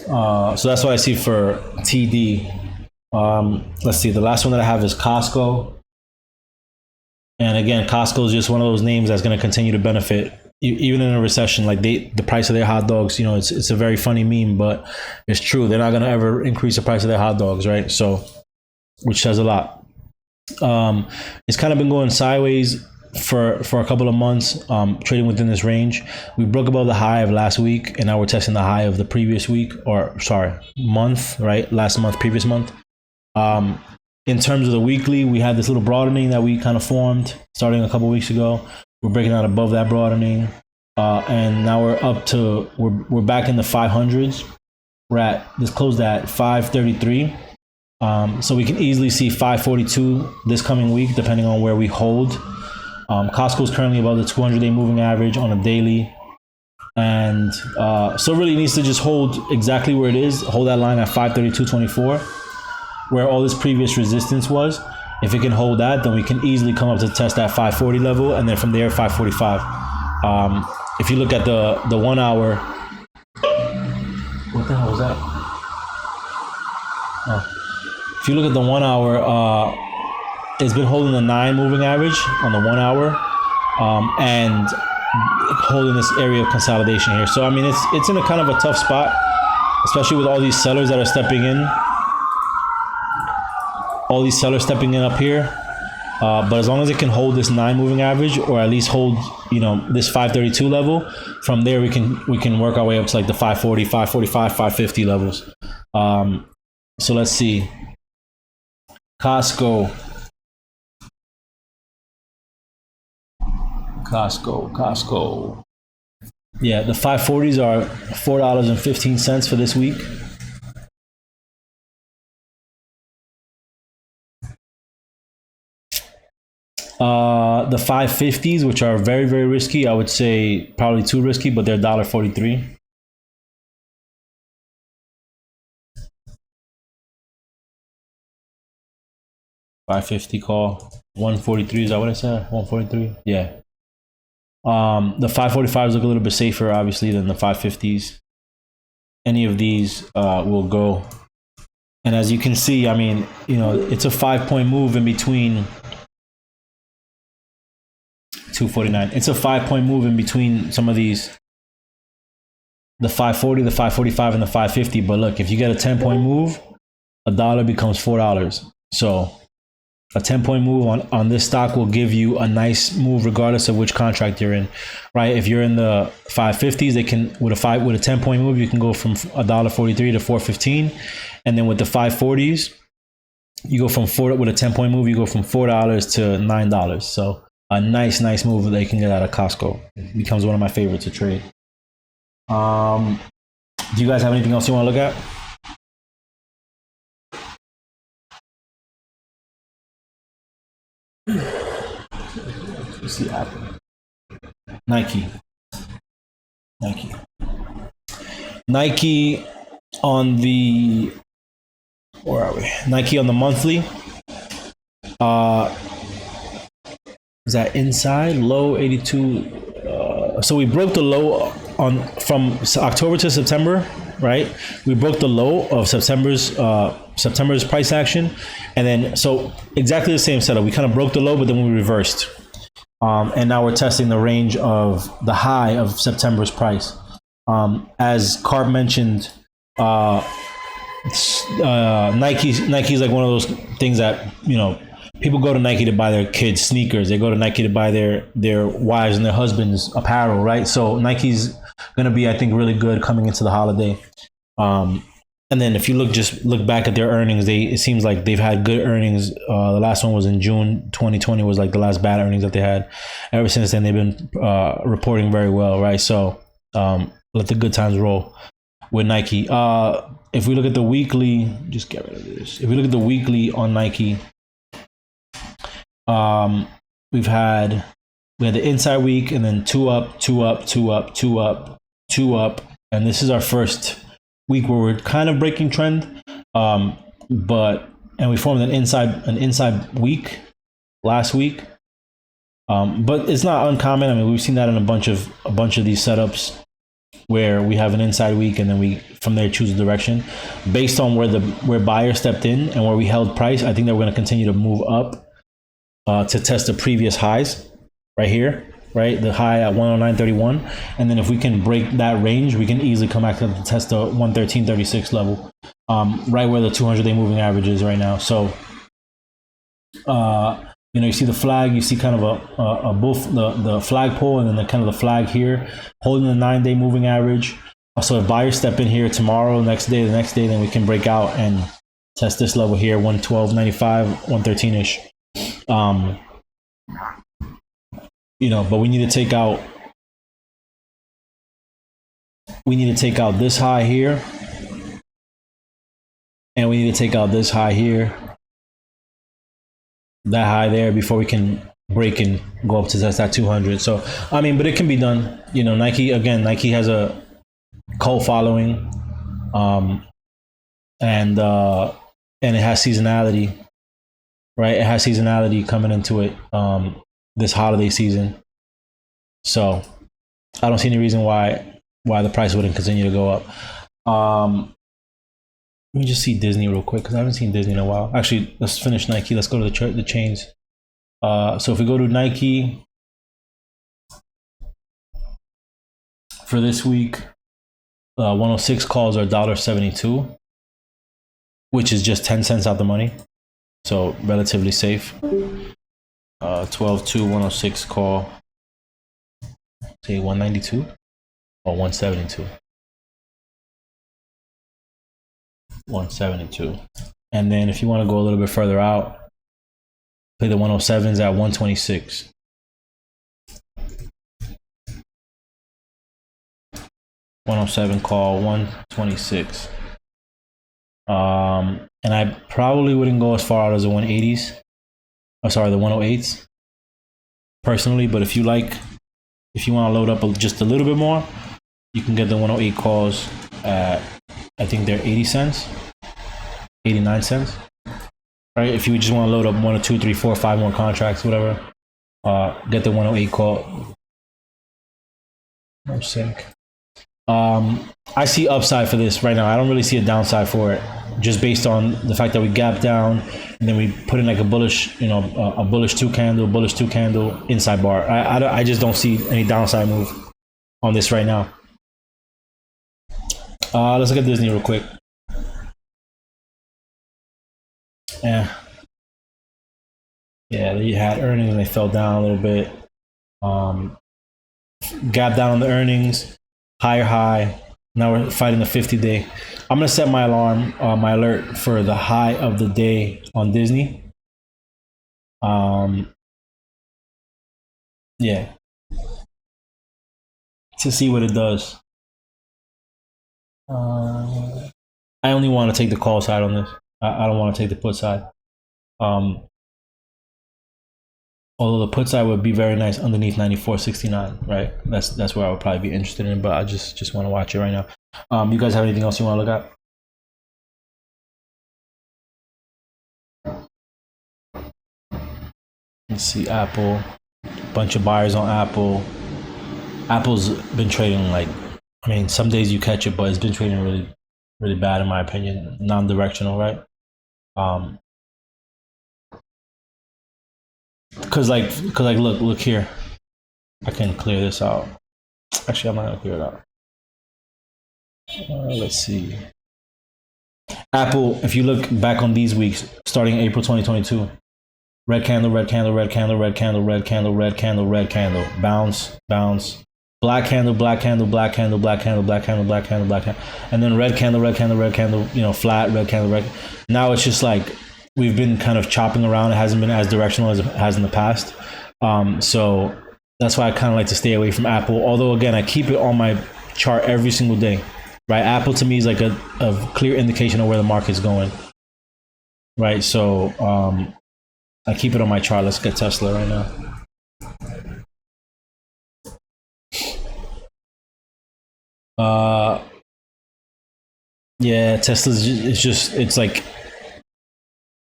that's what I see for TD. Let's see, the last one that I have is Costco. And again, Costco is just one of those names that's going to continue to benefit even in a recession. Like the price of their hot dogs, it's a very funny meme, but it's true. They're not going to ever increase the price of their hot dogs, right? So, which says a lot. It's kind of been going sideways for a couple of months, trading within this range. We broke above the high of last week, and now we're testing the high of the previous week, month, right? Last month, previous month. In terms of the weekly, we had this little broadening that we kind of formed starting a couple weeks ago. We're breaking out above that broadening, and now we're back in the 500s. This closed at 533. So we can easily see 542 this coming week, depending on where we hold. Costco is currently above the 200-day moving average on a daily. And so really needs to just hold exactly where it is, hold that line at 532.24, where all this previous resistance was. If it can hold that, then we can easily come up to test that 540 level, and then from there 545. If you look at the 1 hour, what the hell was that? If you look at the 1 hour, it's been holding the 9 moving average on the 1 hour, and holding this area of consolidation here. So I mean, it's in a kind of a tough spot, especially with all these sellers that are stepping in. All these sellers stepping in up here. But as long as it can hold this 9 moving average, or at least hold, you know, this 532 level, from there we can work our way up to like the 540, 545, 550 levels. So let's see. Costco. Yeah, the 540s are $4.15 for this week. The 550s, which are very, very risky, I would say probably too risky, but they're $1.43. $550 call. 143, is that what I said? 143? Yeah. The 545s look a little bit safer, obviously, than the 550s. Any of these will go. And as you can see, I mean, you know, it's a 5-point move in between 249. It's a 5-point move in between some of these, the 540, the 545, and the 550. But look, if you get a 10-point move, $1 becomes $4. So a 10-point move on this stock will give you a nice move regardless of which contract you're in, right? If you're in the 550s, they can with a 10-point move, you can go from $1.43 to $4.15, and then with the 540s, you go from with a 10-point move, you go from $4 to $9. So a nice move that you can get out of Costco. It becomes one of my favorites to trade. Do you guys have anything else you want to look at? Let's see Apple. Nike on the, where are we? Nike on the monthly. Is that inside low 82? So we broke the low from October to September, right? We broke the low of September's price action, and then so exactly the same setup. We kind of broke the low, but then we reversed, and now we're testing the range of the high of September's price. As Corp mentioned, Nike's like one of those things that, you know, people go to Nike to buy their kids sneakers. They go to Nike to buy their wives and their husbands apparel, right? So Nike's going to be, I think, really good coming into the holiday. And then if you look back at their earnings, it seems like they've had good earnings. The last one was in June 2020 was like the last bad earnings that they had. Ever since then, they've been reporting very well, right? So let the good times roll with Nike. If we look at the weekly, just get rid of this. If we look at the weekly on Nike, we had the inside week, and then two up, and this is our first week where we're kind of breaking trend. And we formed an inside week last week. But it's not uncommon. I mean, we've seen that in a bunch of these setups where we have an inside week and then we from there choose a direction based on where buyers stepped in and where we held price. I think that we're going to continue to move up to test the previous highs right here, right? The high at 109.31. And then if we can break that range, we can easily come back to test the 113.36 level, right where the 200-day moving average is right now. So, you know, you see the flag, you see kind of a both the flagpole and then the kind of the flag here, holding the 9-day moving average. So if buyers step in here tomorrow, the next day, then we can break out and test this level here, 112.95, 113-ish. You know, but we need to take out this high here, and we need to take out this high here, that high there, before we can break and go up to test that 200. So I mean, but it can be done. You know, Nike has a cult following, and it has seasonality, right? It has seasonality coming into it this holiday season. So I don't see any reason why the price wouldn't continue to go up. Let me just see Disney real quick because I haven't seen Disney in a while. Actually, let's finish Nike. Let's go to the chains. So if we go to Nike for this week, 106 calls are $1.72, which is just 10 cents out the money. So relatively safe. 12-2, 106 call. Say 192 or 172. 172. And then if you want to go a little bit further out, play the 107s at 126. Call 126. And I probably wouldn't go as far out as the 180s. Oh, sorry, the 108s personally. But if you want to load up just a little bit more, you can get the 108 calls at, I think they're 80 cents, 89 cents. Right? If you just want to load up 1 or 2, 3, 4, 5 more contracts, whatever, get the 108 call. No sink. I see upside for this right now. I don't really see a downside for it, just based on the fact that we gap down and then we put in like a bullish, a bullish two candle inside bar. I just don't see any downside move on this right now. Let's look at Disney real quick. Yeah, they had earnings and they fell down a little bit. Gap down on the earnings. Higher high. Now we're fighting the 50-day. I'm gonna set my alarm, my alert for the high of the day on Disney. Yeah. To see what it does. I only want to take the call side on this. I don't want to take the put side. Although the put side would be very nice underneath 94.69, right? That's where I would probably be interested in, but I just want to watch it right now. You guys have anything else you want to look at? Let's see, Apple. Bunch of buyers on Apple. Apple's been trading like, I mean, some days you catch it, but it's been trading really, really bad in my opinion. Non-directional, right? Cause like look here. I can clear this out. Actually, I'm not gonna clear it out. Let's see. Apple, if you look back on these weeks, starting April 2022, red candle, red candle, red candle, red candle, red candle, red candle, red candle, bounce, bounce, black candle, black candle, black candle, black candle, black candle, black candle, black candle, and then red candle, red candle, red candle, flat, red candle, red. Now it's just like we've been kind of chopping around. It hasn't been as directional as it has in the past. So that's why I kind of like to stay away from Apple. Although again, I keep it on my chart every single day, right? Apple to me is like a clear indication of where the market's going, right? So I keep it on my chart. Let's get Tesla right now. Yeah, Tesla's it's like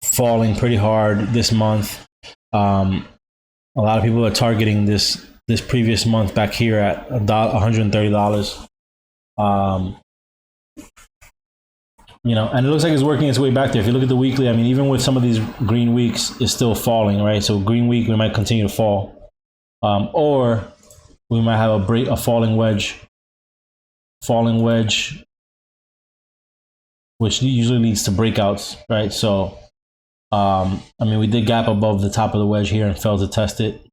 falling pretty hard this month. A lot of people are targeting this previous month back here at $130. And it looks like it's working its way back there. If you look at the weekly, I mean, even with some of these green weeks, it's still falling, right? So green week, we might continue to fall, or we might have a falling wedge, which usually leads to breakouts, right? So, I mean, we did gap above the top of the wedge here and fell to test it,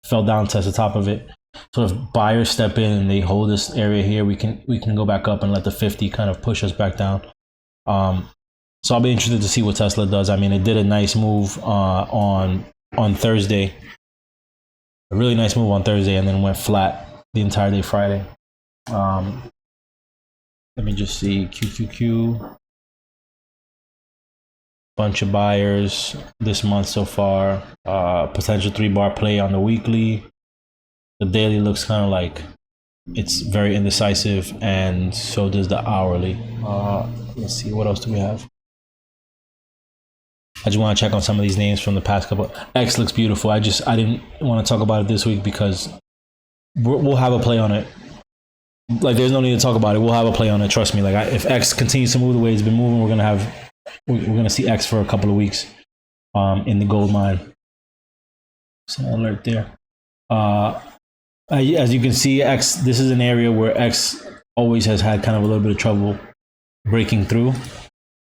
fell down, test the top of it. So if buyers step in and they hold this area here, we can go back up and let the 50 kind of push us back down. So I'll be interested to see what Tesla does. I mean, it did a nice move on Thursday, a really nice move on Thursday, and then went flat the entire day Friday. Let me just see QQQ. Bunch of buyers this month so far. Potential 3-bar play on the weekly. The daily looks kind of like it's very indecisive, and so does the hourly. Let's see, what else do we have? I just want to check on some of these names from the past couple. X looks beautiful. I didn't want to talk about it this week because we'll have a play on it. like there's no need to talk about it. We'll have a play on it. Trust me. Like if X continues to move the way it's been moving, we're gonna see X for a couple of weeks in the gold mine. So alert there. As you can see, X, this is an area where X always has had kind of a little bit of trouble breaking through,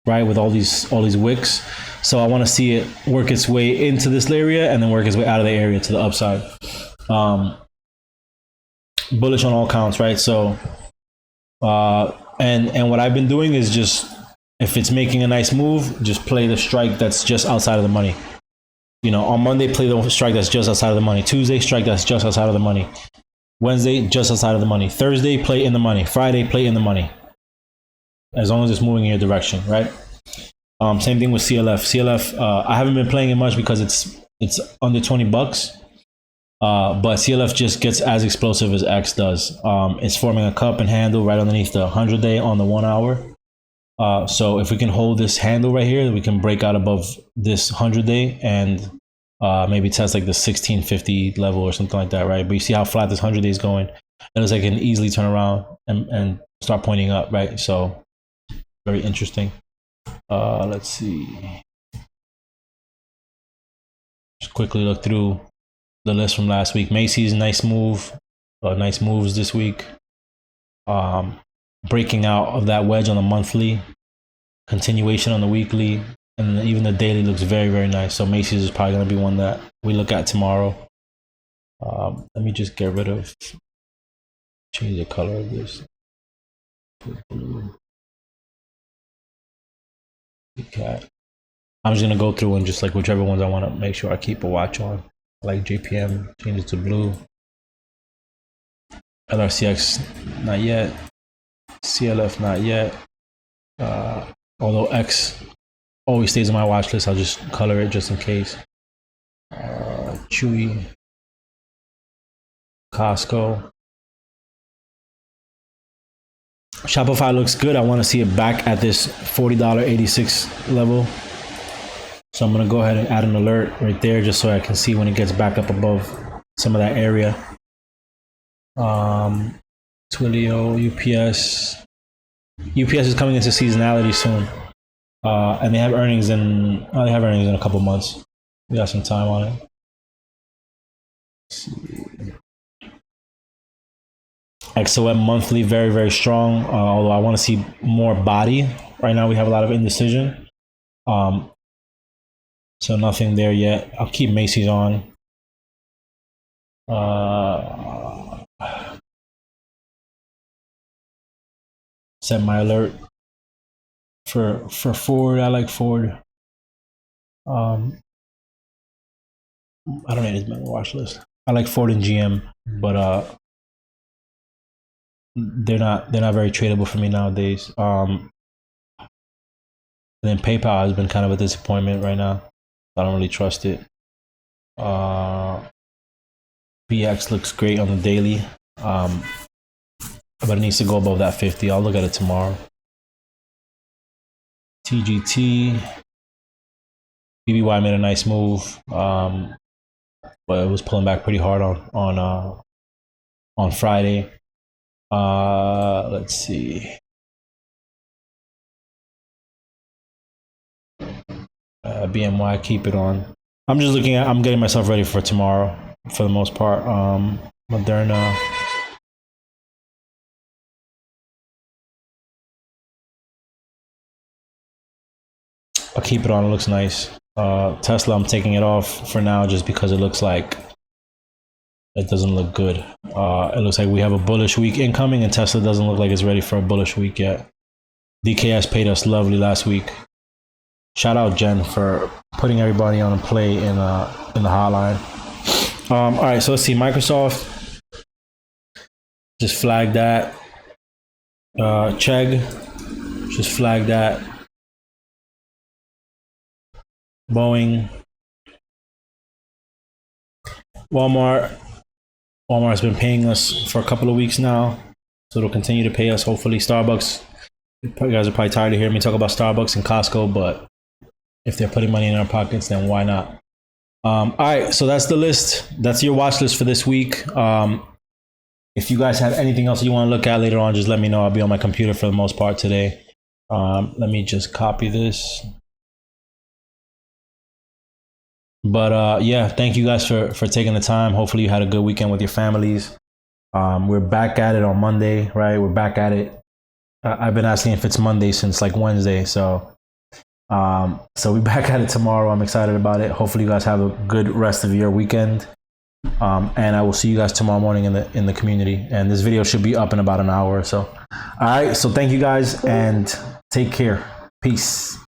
right? With all these wicks. So I want to see it work its way into this area and then work its way out of the area to the upside. Bullish on all counts, right? So, and what I've been doing is just, if it's making a nice move, just play the strike that's just outside of the money. You know, on Monday, play the strike that's just outside of the money. Tuesday, strike that's just outside of the money. Wednesday, just outside of the money. Thursday, play in the money. Friday, play in the money. As long as it's moving in your direction, right? Same thing with CLF. CLF, I haven't been playing it much because it's under $20. But CLF just gets as explosive as X does. It's forming a cup and handle right underneath the 100-day on the 1 hour. So if we can hold this handle right here, we can break out above this 100-day and maybe test like the 1650 level or something like that, right? But you see how flat this 100-day is going. It looks like it can easily turn around and start pointing up, right? So very interesting. Let's see. Just quickly look through the list from last week. Macy's, nice move. Nice moves this week. Breaking out of that wedge on the monthly, continuation on the weekly, and even the daily looks very, very nice. So Macy's is probably going to be one that we look at tomorrow. Let me just get rid of, change the color of this. Blue. Okay. I'm just going to go through and just like whichever ones I want to make sure I keep a watch on. Like JPM, change it to blue. LRCX, not yet. CLF, not yet. Although X always stays on my watch list, I'll just color it just in case. Chewy, Costco. Shopify looks good. I want to see it back at this $40.86 level. So I'm going to go ahead and add an alert right there just so I can see when it gets back up above some of that area. Twilio, UPS. UPS is coming into seasonality soon, and they have earnings in a couple months. We got some time on it. Let's see. XOM monthly, very, very strong. Although I want to see more body. Right now we have a lot of indecision. So nothing there yet. I'll keep Macy's on. Set my alert for Ford. I like Ford. I don't need his watch list. I like Ford and GM, but they're not very tradable for me nowadays. And then PayPal has been kind of a disappointment right now. I don't really trust it. BX looks great on the daily. But it needs to go above that 50. I'll look at it tomorrow. TGT. BBY made a nice move. But it was pulling back pretty hard on Friday. Let's see. BMY, keep it on. I'm getting myself ready for tomorrow for the most part. Moderna. I'll keep it on. It looks nice. Tesla, I'm taking it off for now just because it looks like it doesn't look good. It looks like we have a bullish week incoming, and Tesla doesn't look like it's ready for a bullish week yet. DKS paid us lovely last week. Shout out Jen for putting everybody on a play in the hotline. All right, so let's see. Microsoft, just flag that. Chegg, just flag that. Boeing, Walmart's been paying us for a couple of weeks now, so it'll continue to pay us. Hopefully, Starbucks. You guys are probably tired of hearing me talk about Starbucks and Costco, but if they're putting money in our pockets, then why not? All right, so that's the list. That's your watch list for this week. If you guys have anything else you want to look at later on, just let me know. I'll be on my computer for the most part today. Let me just copy this. But yeah, thank you guys for taking the time. Hopefully you had a good weekend with your families. We're back at it on Monday, right? We're back at it. I've been asking if it's Monday since like Wednesday. So we're back at it tomorrow. I'm excited about it. Hopefully you guys have a good rest of your weekend. And I will see you guys tomorrow morning in the community. And this video should be up in about an hour or so. All right. So thank you guys and take care. Peace.